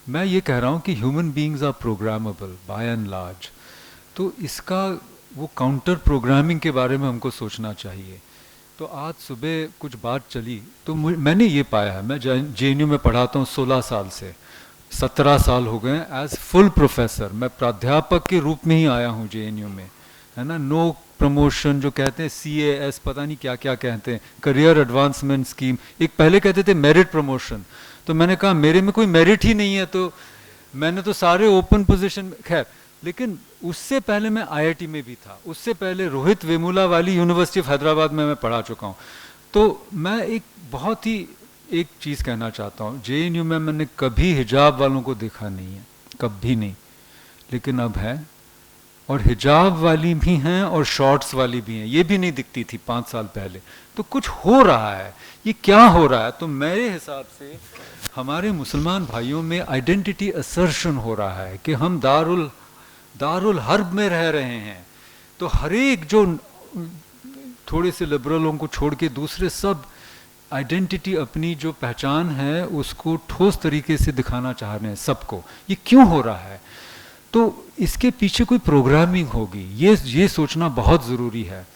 मैं ये कह रहा हूँ कि human beings are programmable by and large. तो इसका वो काउंटर प्रोग्रामिंग के बारे में हमको सोचना चाहिए। तो आज सुबह कुछ बात चली, तो मैंने ये पाया है, मैं JNU में पढ़ाता हूँ 16 साल से, 17 साल हो गए एज फुल प्रोफेसर, मैं प्राध्यापक के रूप में ही आया हूँ JNU में, है ना। नो प्रमोशन जो कहते हैं, CAS पता नहीं क्या क्या कहते हैं, करियर एडवांसमेंट स्कीम, एक पहले कहते थे मेरिट प्रमोशन, तो मैंने कहा मेरे में कोई मेरिट ही नहीं है, तो मैंने तो सारे ओपन पोजीशन, खैर। लेकिन उससे पहले मैं IIT में भी था, उससे पहले रोहित वेमुला वाली यूनिवर्सिटी ऑफ हैदराबाद में मैं पढ़ा चुका हूँ। तो मैं एक बहुत ही एक चीज़ कहना चाहता हूँ, JNU में मैंने कभी हिजाब वालों को देखा नहीं है, कभी नहीं, लेकिन अब है, और हिजाब वाली भी हैं और शॉर्ट्स वाली भी हैं, ये भी नहीं दिखती थी 5 साल पहले। तो कुछ हो रहा है, ये क्या हो रहा है? तो मेरे हिसाब से हमारे मुसलमान भाइयों में आइडेंटिटी असर्शन हो रहा है कि हम दारुल हर्ब में रह रहे हैं। तो हर एक जो थोड़े से लिबरलों को छोड़ के दूसरे सब आइडेंटिटी, अपनी जो पहचान है उसको ठोस तरीके से दिखाना चाह रहे हैं सबको। ये क्यों हो रहा है? तो इसके पीछे कोई प्रोग्रामिंग होगी, ये सोचना बहुत ज़रूरी है।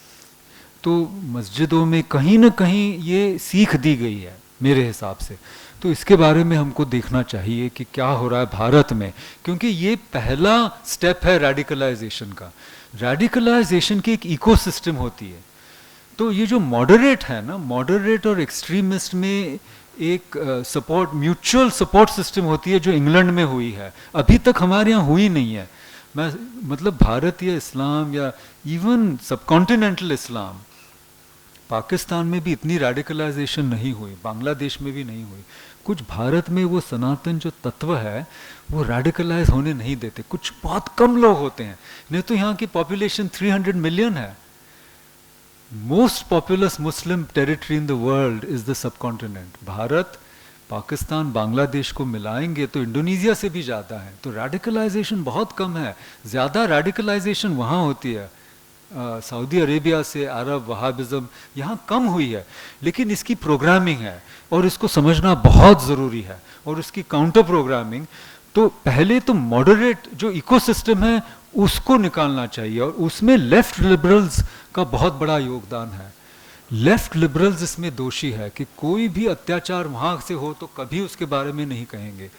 तो मस्जिदों में कहीं ना कहीं ये सीख दी गई है मेरे हिसाब से, तो इसके बारे में हमको देखना चाहिए कि क्या हो रहा है भारत में, क्योंकि ये पहला स्टेप है रेडिकलाइजेशन का। रेडिकलाइजेशन की एक इकोसिस्टम होती है। तो ये जो मॉडरेट है ना, मॉडरेट और एक्सट्रीमिस्ट में एक सपोर्ट, म्यूचुअल सपोर्ट सिस्टम होती है जो इंग्लैंड में हुई है, अभी तक हमारे यहाँ हुई नहीं है। मैं मतलब भारतीय इस्लाम या इवन सबकॉन्टिनेंटल इस्लाम, पाकिस्तान में भी इतनी रेडिकलाइजेशन नहीं हुई, बांग्लादेश में भी नहीं हुई। कुछ भारत में वो सनातन जो तत्व है वो रेडिकलाइज होने नहीं देते, कुछ बहुत कम लोग होते हैं, नहीं तो यहाँ की पॉपुलेशन 300 मिलियन है। Most populous Muslim territory in the world is the subcontinent. Bharat, Pakistan, Bangladesh को मिलाएंगे तो इंडोनेशिया से भी ज़्यादा है। तो रेडिकलाइजेशन बहुत कम है, ज़्यादा रेडिकलाइजेशन वहाँ होती है सऊदी अरेबिया से, अरब वहाबिज़म यहाँ कम हुई है। लेकिन इसकी प्रोग्रामिंग है और इसको समझना बहुत ज़रूरी है, और उसकी काउंटर प्रोग्रामिंग। तो पहले तो मॉडरेट जो इकोसिस्टम है उसको निकालना चाहिए, और उसमें लेफ्ट लिबरल्स का बहुत बड़ा योगदान है। लेफ्ट लिबरल्स इसमें दोषी है कि कोई भी अत्याचार वहाँ से हो तो कभी उसके बारे में नहीं कहेंगे।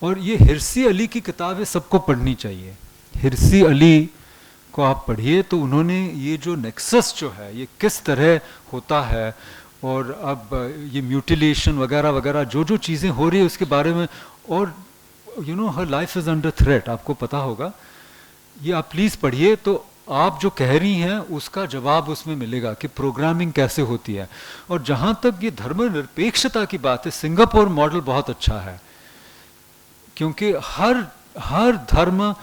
और ये हिरसी अली की किताबें सबको पढ़नी चाहिए। हिरसी अली को आप पढ़िए तो उन्होंने ये जो नेक्सस जो है ये किस तरह होता है, और अब ये म्यूटिलेशन वगैरह वगैरह जो जो चीज़ें हो रही है उसके बारे में, और you know her life is under threat, आपको पता होगा। ये आप प्लीज़ पढ़िए तो आप जो कह रही हैं उसका जवाब उसमें मिलेगा कि प्रोग्रामिंग कैसे होती है। और जहाँ तक ये धर्मनिरपेक्षता की बात है, सिंगापुर मॉडल बहुत अच्छा है, क्योंकि हर धर्म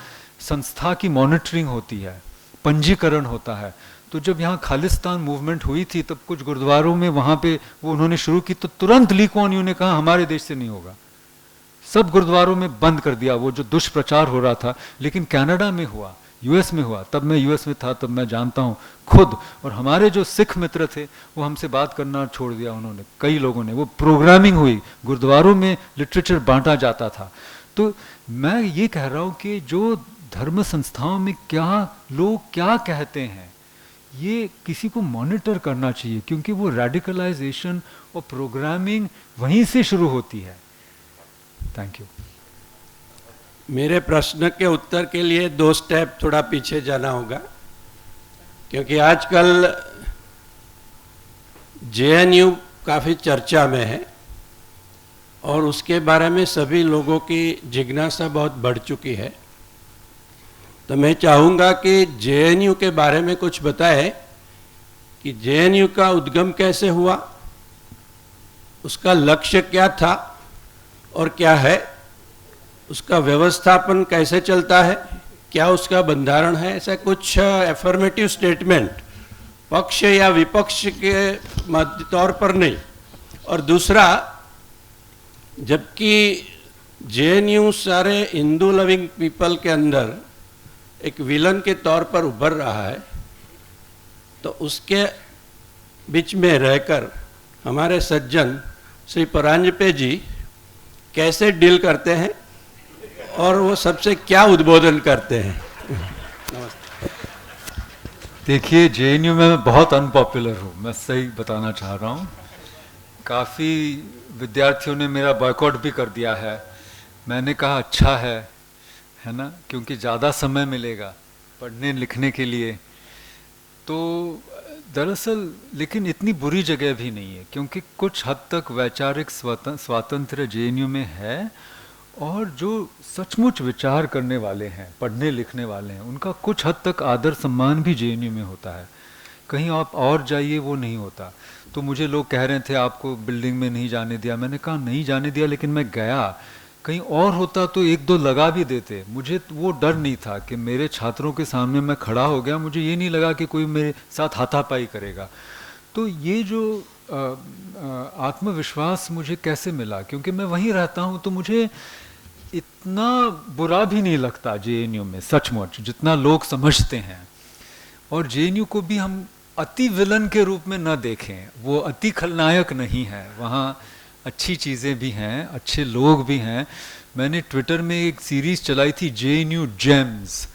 संस्था की मॉनिटरिंग होती है, पंजीकरण होता है। तो जब यहाँ खालिस्तान मूवमेंट हुई थी तब कुछ गुरुद्वारों में वहाँ पे वो उन्होंने शुरू की, तो तुरंत ली कुआन यूं ने कहा हमारे देश से नहीं होगा, सब गुरुद्वारों में बंद कर दिया वो जो दुष्प्रचार हो रहा था। लेकिन कनाडा में हुआ, यूएस में हुआ, तब मैं यूएस में था, तब मैं जानता हूँ खुद। और हमारे जो सिख मित्र थे वो हमसे बात करना छोड़ दिया उन्होंने, कई लोगों ने। वो प्रोग्रामिंग हुई, गुरुद्वारों में लिटरेचर बांटा जाता था। तो मैं ये कह रहा हूँ कि जो धर्म संस्थाओं में क्या लोग क्या कहते हैं ये किसी को मॉनिटर करना चाहिए, क्योंकि वो रेडिकलाइजेशन और प्रोग्रामिंग वहीं से शुरू होती है। Thank you. मेरे प्रश्न के उत्तर के लिए 2 स्टेप थोड़ा पीछे जाना होगा, क्योंकि आजकल JNU काफ़ी चर्चा में है और उसके बारे में सभी लोगों की जिज्ञासा बहुत बढ़ चुकी है। तो मैं चाहूँगा कि JNU के बारे में कुछ बताएं कि JNU का उद्गम कैसे हुआ, उसका लक्ष्य क्या था और क्या है, उसका व्यवस्थापन कैसे चलता है, क्या उसका बंधारण है। ऐसा कुछ एफर्मेटिव स्टेटमेंट पक्ष या विपक्ष के तौर पर नहीं। और दूसरा, जबकि JNU सारे हिंदू लविंग पीपल के अंदर एक विलन के तौर पर उभर रहा है, तो उसके बीच में रहकर हमारे सज्जन श्री परांजपे जी कैसे डील करते हैं और वो सबसे क्या उद्बोधन करते हैं। नमस्ते। देखिए, JNU में मैं बहुत अनपॉपुलर हूँ, मैं सही बताना चाह रहा हूँ। काफ़ी विद्यार्थियों ने मेरा बॉयकॉट भी कर दिया है। मैंने कहा अच्छा है ना, क्योंकि ज़्यादा समय मिलेगा पढ़ने लिखने के लिए। तो दरअसल लेकिन इतनी बुरी जगह भी नहीं है, क्योंकि कुछ हद तक वैचारिक स्वातंत्र्य JNU में है, और जो सचमुच विचार करने वाले हैं, पढ़ने लिखने वाले हैं, उनका कुछ हद तक आदर सम्मान भी JNU में होता है। कहीं आप और जाइए वो नहीं होता। तो मुझे लोग कह रहे थे आपको बिल्डिंग में नहीं जाने दिया, मैंने कहा नहीं जाने दिया, लेकिन मैं गया। कहीं और होता तो एक दो लगा भी देते। मुझे वो डर नहीं था कि मेरे छात्रों के सामने मैं खड़ा हो गया, मुझे ये नहीं लगा कि कोई मेरे साथ हाथापाई करेगा। तो ये जो आत्मविश्वास मुझे कैसे मिला, क्योंकि मैं वहीं रहता हूँ, तो मुझे इतना बुरा भी नहीं लगता जेएनयू में सचमुच, जितना लोग समझते हैं। और जेएनयू को भी हम अति विलन के रूप में न देखें, वो अति खलनायक नहीं है, वहाँ अच्छी चीज़ें भी हैं, अच्छे लोग भी हैं। मैंने ट्विटर में एक सीरीज़ चलाई थी जेएनयू जेम्स,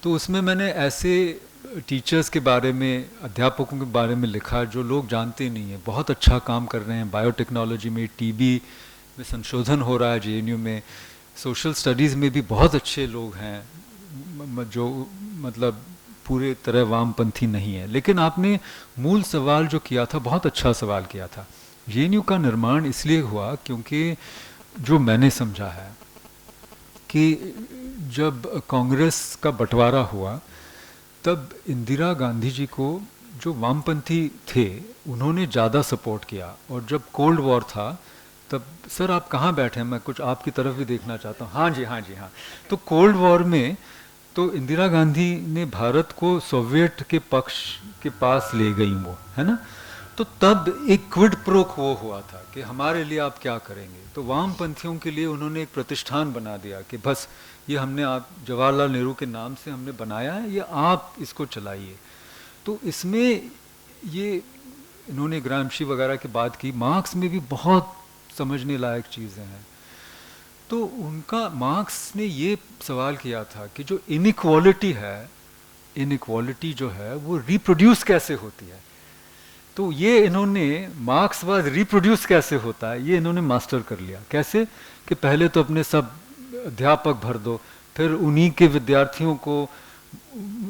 तो उसमें मैंने ऐसे टीचर्स के बारे में, अध्यापकों के बारे में लिखा जो लोग जानते नहीं हैं, बहुत अच्छा काम कर रहे हैं बायोटेक्नोलॉजी में, टीबी में संशोधन हो रहा है जेएनयू में, सोशल स्टडीज़ में भी बहुत अच्छे लोग हैं जो मतलब पूरे तरह वामपंथी नहीं है। लेकिन आपने मूल सवाल जो किया था, बहुत अच्छा सवाल किया था। जेएनयू का निर्माण इसलिए हुआ क्योंकि जो मैंने समझा है कि जब कांग्रेस का बंटवारा हुआ तब इंदिरा गांधी जी को जो वामपंथी थे उन्होंने ज़्यादा सपोर्ट किया। और जब कोल्ड वॉर था तब, सर आप कहाँ बैठे हैं, मैं कुछ आपकी तरफ भी देखना चाहता हूँ। हाँ जी, हाँ जी, हाँ। तो कोल्ड वॉर में तो इंदिरा गांधी ने भारत को सोवियत के पक्ष के पास ले गई वो, है ना। तो तब एक क्विड प्रो क्वो हुआ था कि हमारे लिए आप क्या करेंगे। तो वामपंथियों के लिए उन्होंने एक प्रतिष्ठान बना दिया कि बस ये हमने आप जवाहरलाल नेहरू के नाम से हमने बनाया है, ये आप इसको चलाइए। तो इसमें ये इन्होंने ग्रामशी वगैरह की बात की, मार्क्स में भी बहुत समझने लायक चीज़ें हैं। तो उनका, मार्क्स ने ये सवाल किया था कि जो इनइक्वालिटी है, इनइक्वालिटी जो है वो रिप्रोड्यूस कैसे होती है। तो ये इन्होंने मार्क्सवाद रिप्रोड्यूस कैसे होता है ये इन्होंने मास्टर कर लिया। कैसे कि पहले तो अपने सब अध्यापक भर दो, फिर उन्हीं के विद्यार्थियों को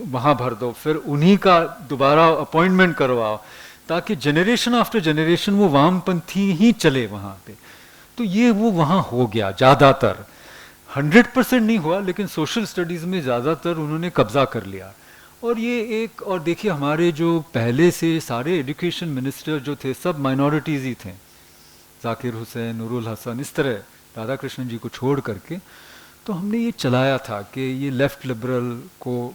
वहाँ भर दो, फिर उन्हीं का दोबारा अपॉइंटमेंट करवाओ, ताकि जनरेशन आफ्टर जनरेशन वो वामपंथी ही चले वहाँ पे। तो ये वो वहाँ हो गया ज़्यादातर, 100% नहीं हुआ, लेकिन सोशल स्टडीज़ में ज़्यादातर उन्होंने कब्जा कर लिया। और ये एक, और देखिए हमारे जो पहले से सारे एजुकेशन मिनिस्टर जो थे सब माइनॉरिटीज़ ही थे, जाकिर हुसैन, नूरुल हसन, इस तरह राधा कृष्णन जी को छोड़ करके। तो हमने ये चलाया था कि ये लेफ्ट लिबरल को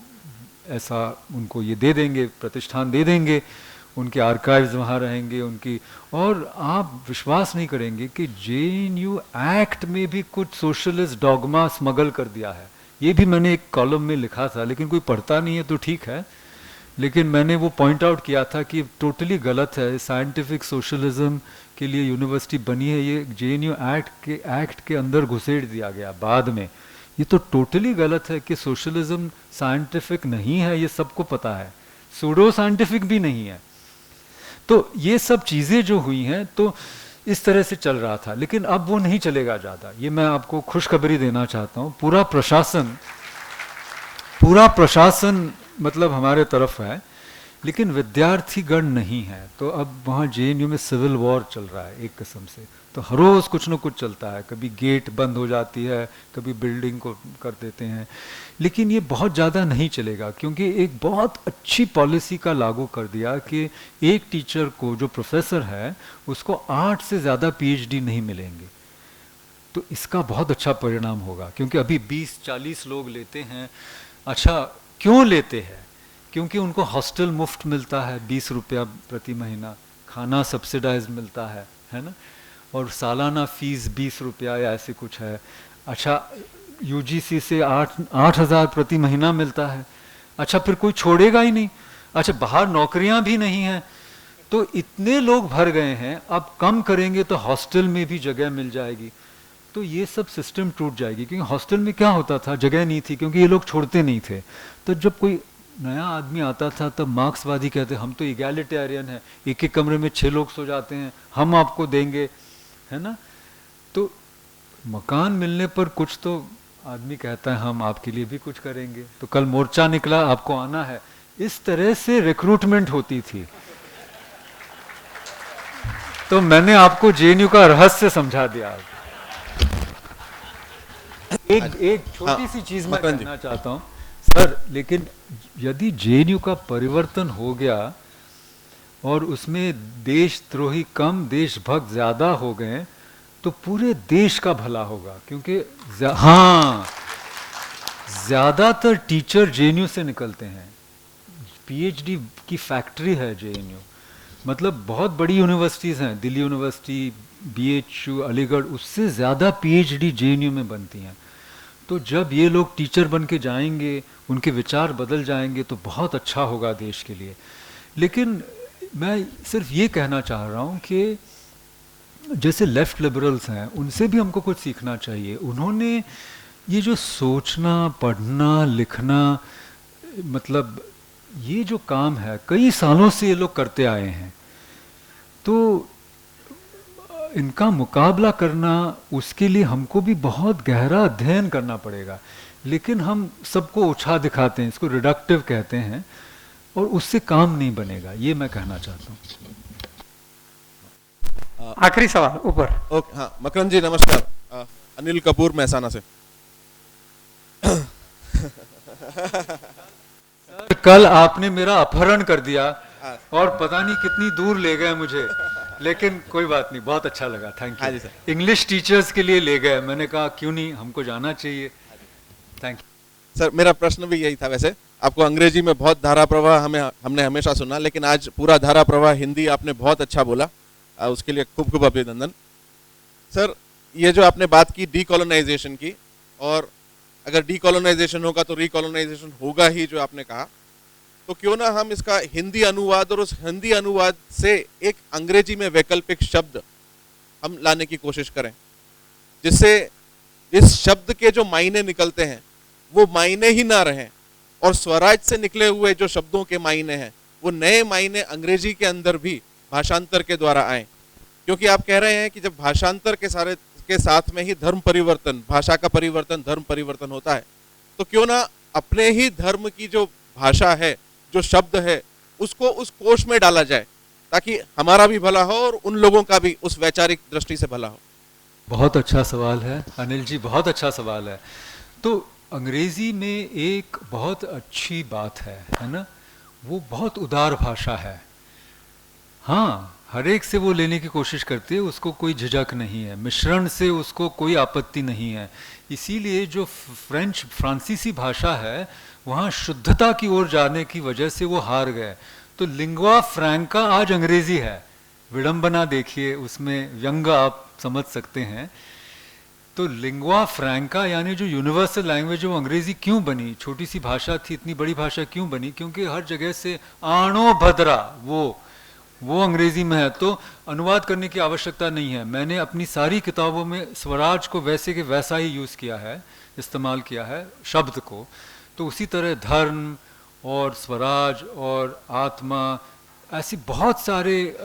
ऐसा उनको ये दे देंगे, प्रतिष्ठान दे देंगे, उनके आर्काइव्स वहाँ रहेंगे उनकी। और आप विश्वास नहीं करेंगे कि जेएनयू एक्ट में भी कुछ सोशलिस्ट डॉगमा स्मगल कर दिया है। ये भी मैंने एक कॉलम में लिखा था, लेकिन कोई पढ़ता नहीं है तो ठीक है, लेकिन मैंने वो पॉइंट आउट किया था कि टोटली गलत है। साइंटिफिक सोशलिज्म के लिए यूनिवर्सिटी बनी है, ये जेएनयू एक्ट के अंदर घुसेड़ दिया गया बाद में। ये तो टोटली गलत है कि सोशलिज्म साइंटिफिक नहीं है, ये सबको पता है, सूडो साइंटिफिक भी नहीं है। तो ये सब चीज़ें जो हुई हैं, तो इस तरह से चल रहा था, लेकिन अब वो नहीं चलेगा ज़्यादा। ये मैं आपको खुशखबरी देना चाहता हूँ, पूरा प्रशासन मतलब हमारे तरफ है, लेकिन विद्यार्थीगण नहीं है। तो अब वहाँ जेएनयू में सिविल वॉर चल रहा है एक किस्म से। तो हर रोज़ कुछ न कुछ चलता है, कभी गेट बंद हो जाती है, कभी बिल्डिंग को कर देते हैं। लेकिन ये बहुत ज़्यादा नहीं चलेगा, क्योंकि एक बहुत अच्छी पॉलिसी का लागू कर दिया कि एक टीचर को, जो प्रोफेसर है, उसको 8 से ज़्यादा पीएचडी नहीं मिलेंगे। तो इसका बहुत अच्छा परिणाम होगा, क्योंकि अभी 20-40 लोग लेते हैं। अच्छा, क्यों लेते हैं? क्योंकि उनको हॉस्टल मुफ्त मिलता है, 20 रुपया प्रति महीना, खाना सब्सिडाइज मिलता है ना, और सालाना फीस 20 रुपया या ऐसे कुछ है। अच्छा, यूजीसी से 8,000 प्रति महीना मिलता है। अच्छा, फिर कोई छोड़ेगा ही नहीं। अच्छा, बाहर नौकरियां भी नहीं हैं, तो इतने लोग भर गए हैं, अब कम करेंगे तो हॉस्टल में भी जगह मिल जाएगी। तो ये सब सिस्टम टूट जाएगी, क्योंकि हॉस्टल में क्या होता था, जगह नहीं थी, क्योंकि ये लोग छोड़ते नहीं थे। तो जब कोई नया आदमी आता था तब मार्क्सवादी कहते हम तो इगैलिटेरियन है, एक एक कमरे में 6 लोग सो जाते हैं, हम आपको देंगे, है ना। तो मकान मिलने पर कुछ तो आदमी कहता है हम आपके लिए भी कुछ करेंगे, तो कल मोर्चा निकला, आपको आना है। इस तरह से रिक्रूटमेंट होती थी। तो मैंने आपको जेएनयू का रहस्य समझा दिया। एक छोटी सी चीज मैं कहना चाहता हूं सर, लेकिन यदि जेएनयू का परिवर्तन हो गया और उसमें देशद्रोही कम देशभक्त ज़्यादा हो गए तो पूरे देश का भला होगा, क्योंकि हाँ, ज़्यादातर टीचर जेएनयू से निकलते हैं। पीएचडी की फैक्ट्री है जेएनयू, मतलब बहुत बड़ी यूनिवर्सिटीज़ हैं, दिल्ली यूनिवर्सिटी, बीएचयू, अलीगढ़, उससे ज़्यादा पीएचडी जेएनयू में बनती हैं। तो जब ये लोग टीचर बन के जाएंगे, उनके विचार बदल जाएंगे तो बहुत अच्छा होगा देश के लिए। लेकिन मैं सिर्फ ये कहना चाह रहा हूँ कि जैसे लेफ्ट लिबरल्स हैं, उनसे भी हमको कुछ सीखना चाहिए। उन्होंने ये जो सोचना, पढ़ना, लिखना, मतलब ये जो काम है कई सालों से ये लोग करते आए हैं, तो इनका मुकाबला करना, उसके लिए हमको भी बहुत गहरा अध्ययन करना पड़ेगा। लेकिन हम सबको ओछा दिखाते हैं, इसको रिडक्टिव कहते हैं, और उससे काम नहीं बनेगा, ये मैं कहना चाहता हूँ। आखिरी सवाल ऊपर। ओके, हाँ, मकरन जी नमस्कार। अनिल कपूर महसाना से। कल आपने मेरा अपहरण कर दिया और पता नहीं कितनी दूर ले गए मुझे, लेकिन कोई बात नहीं, बहुत अच्छा लगा, थैंक हाँ यू। जी सर। इंग्लिश टीचर्स के लिए ले गए, मैंने कहा क्यों नहीं, हमको जाना चाहिए। थैंक यू सर, मेरा प्रश्न भी यही था। वैसे आपको अंग्रेजी में बहुत धारा प्रवाह हमने हमेशा सुना, लेकिन आज पूरा धारा प्रवाह हिंदी आपने बहुत अच्छा बोला, उसके लिए खूब खूब अभिनंदन। सर, ये जो आपने बात की डीकोलोनाइजेशन की, और अगर डीकोलोनाइजेशन होगा तो रिकोलोनाइजेशन होगा ही, जो आपने कहा, तो क्यों ना हम इसका हिंदी अनुवाद और उस हिंदी अनुवाद से एक अंग्रेजी में वैकल्पिक शब्द हम लाने की कोशिश करें, जिससे इस शब्द के जो मायने निकलते हैं वो मायने ही ना रहें, और स्वराज से निकले हुए जो शब्दों के मायने हैं वो नए मायने अंग्रेजी के अंदर भी भाषांतर के द्वारा आए। क्योंकि आप कह रहे हैं कि जब भाषांतर के साथ में ही धर्म परिवर्तन, भाषा का परिवर्तन, धर्म परिवर्तन होता है, तो क्यों ना अपने ही धर्म की जो भाषा है, जो शब्द है, उसको उस कोश में डाला जाए, ताकि हमारा भी भला हो और उन लोगों का भी उस वैचारिक दृष्टि से भला हो। बहुत अच्छा सवाल है अनिल जी, बहुत अच्छा सवाल है। तो अंग्रेजी में एक बहुत अच्छी बात है ना, वो बहुत उदार भाषा है। हाँ, हर एक से वो लेने की कोशिश करती है, उसको कोई झिझक नहीं है, मिश्रण से उसको कोई आपत्ति नहीं है। इसीलिए जो फ्रांसीसी भाषा है, वहाँ शुद्धता की ओर जाने की वजह से वो हार गए। तो लिंग्वा फ्रैंका आज अंग्रेजी है। विडंबना देखिए उसमें, व्यंग आप समझ सकते हैं। तो लिंग्वा फ्रैंका यानी जो यूनिवर्सल लैंग्वेज, वो अंग्रेजी क्यों बनी? छोटी सी भाषा थी, इतनी बड़ी भाषा क्यों बनी? क्योंकि हर जगह से आणो भद्रा वो अंग्रेजी में है, तो अनुवाद करने की आवश्यकता नहीं है। मैंने अपनी सारी किताबों में स्वराज को वैसे के वैसा ही यूज़ किया है, इस्तेमाल किया है शब्द को। तो उसी तरह धर्म और स्वराज और आत्मा, ऐसे बहुत सारे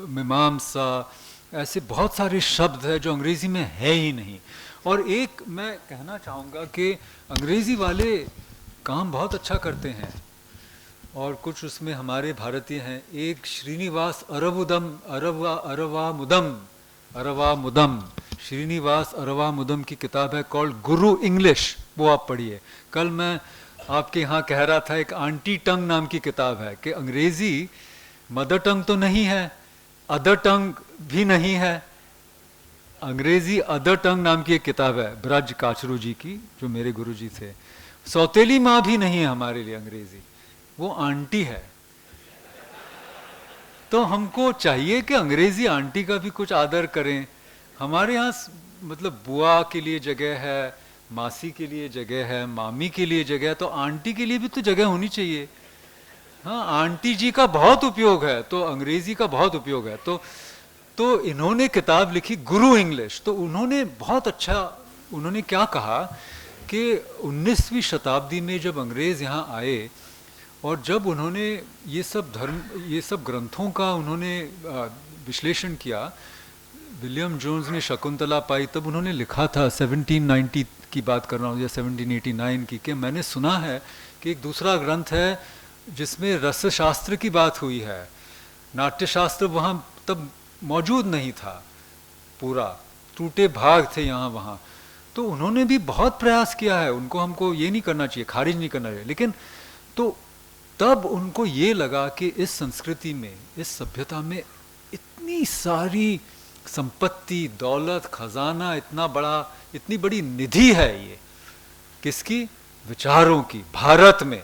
मीमांसा, ऐसे बहुत सारे शब्द हैं जो अंग्रेजी में है ही नहीं। और एक मैं कहना चाहूँगा कि अंग्रेजी वाले काम बहुत अच्छा करते हैं, और कुछ उसमें हमारे भारतीय हैं। एक श्रीनिवास अरवामुदम श्रीनिवास अरवामुदम की किताब है कॉल्ड गुरु इंग्लिश, वो आप पढ़िए। कल मैं आपके यहाँ कह रहा था, एक आंटी टंग नाम की किताब है कि अंग्रेजी मदर टंग तो नहीं है, अदर टंग भी नहीं है, अंग्रेजी अदर टंग नाम की एक किताब है ब्रज काचरू जी की, जो मेरे गुरु जी थे। सौतेली माँ भी नहीं है हमारे लिए अंग्रेजी, वो आंटी है। तो हमको चाहिए कि अंग्रेजी आंटी का भी कुछ आदर करें। हमारे यहाँ मतलब बुआ के लिए जगह है, मासी के लिए जगह है, मामी के लिए जगह है, तो आंटी के लिए भी तो जगह होनी चाहिए। हाँ, आंटी जी का बहुत उपयोग है, तो अंग्रेजी का बहुत उपयोग है। तो इन्होंने किताब लिखी गुरु इंग्लिश। तो उन्होंने बहुत अच्छा, उन्होंने क्या कहा कि 19वीं शताब्दी में जब अंग्रेज यहाँ आए और जब उन्होंने ये सब ग्रंथों का उन्होंने विश्लेषण किया, विलियम जोन्स ने शकुंतला पाई, तब उन्होंने लिखा था, 1790 की बात कर रहा हूँ या 1789 की, कि मैंने सुना है कि एक दूसरा ग्रंथ है जिसमें रसशास्त्र की बात हुई है, नाट्यशास्त्र वहाँ तब मौजूद नहीं था, पूरा टूटे भाग थे यहाँ वहाँ। तो उन्होंने भी बहुत प्रयास किया है, उनको हमको ये नहीं करना चाहिए, खारिज नहीं करना चाहिए। लेकिन तो तब उनको ये लगा कि इस संस्कृति में, इस सभ्यता में इतनी सारी संपत्ति, दौलत, खजाना, इतनी बड़ी निधि है ये, किसकी? विचारों की, भारत में।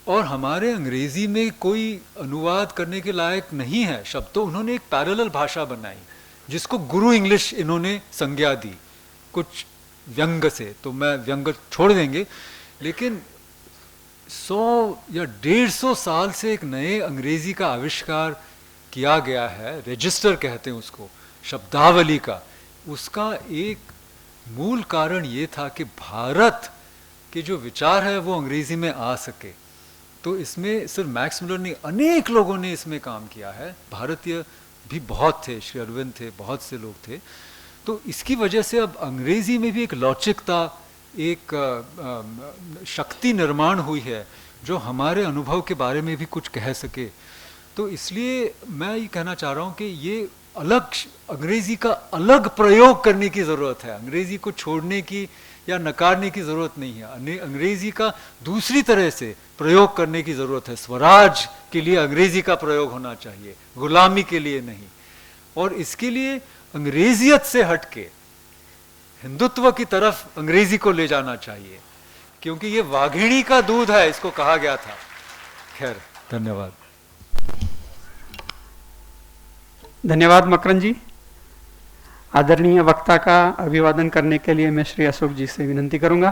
और हमारे अंग्रेजी में कोई अनुवाद करने के लायक नहीं है शब्द, तो उन्होंने एक पैरेलल भाषा बनाई जिसको गुरु इंग्लिश इन्होंने संज्ञा दी, कुछ व्यंग से। तो मैं व्यंग छोड़ देंगे, लेकिन 100 या 150 साल से एक नए अंग्रेजी का आविष्कार किया गया है, रजिस्टर कहते हैं उसको, शब्दावली का। उसका एक मूल कारण ये था कि भारत के जो विचार है वो अंग्रेजी में आ सके। तो इसमें सिर्फ मैक्स मुलर नहीं, अनेक लोगों ने इसमें काम किया है, भारतीय भी बहुत थे, श्री अरविंद थे, बहुत से लोग थे। तो इसकी वजह से अब अंग्रेजी में भी एक लौचिकता, एक शक्ति निर्माण हुई है जो हमारे अनुभव के बारे में भी कुछ कह सके। तो इसलिए मैं ये कहना चाह रहा हूँ कि ये अंग्रेजी का अलग प्रयोग करने की ज़रूरत है, अंग्रेजी को छोड़ने की या नकारने की ज़रूरत नहीं है, अंग्रेजी का दूसरी तरह से प्रयोग करने की ज़रूरत है। स्वराज के लिए अंग्रेजी का प्रयोग होना चाहिए, गुलामी के लिए नहीं। और इसके लिए अंग्रेजियत से हटके हिंदुत्व की तरफ अंग्रेजी को ले जाना चाहिए, क्योंकि ये वाघिणी का दूध है, इसको कहा गया था। खैर, धन्यवाद। धन्यवाद मकरन जी। आदरणीय वक्ता का अभिवादन करने के लिए मैं श्री अशोक जी से विनंती करूंगा।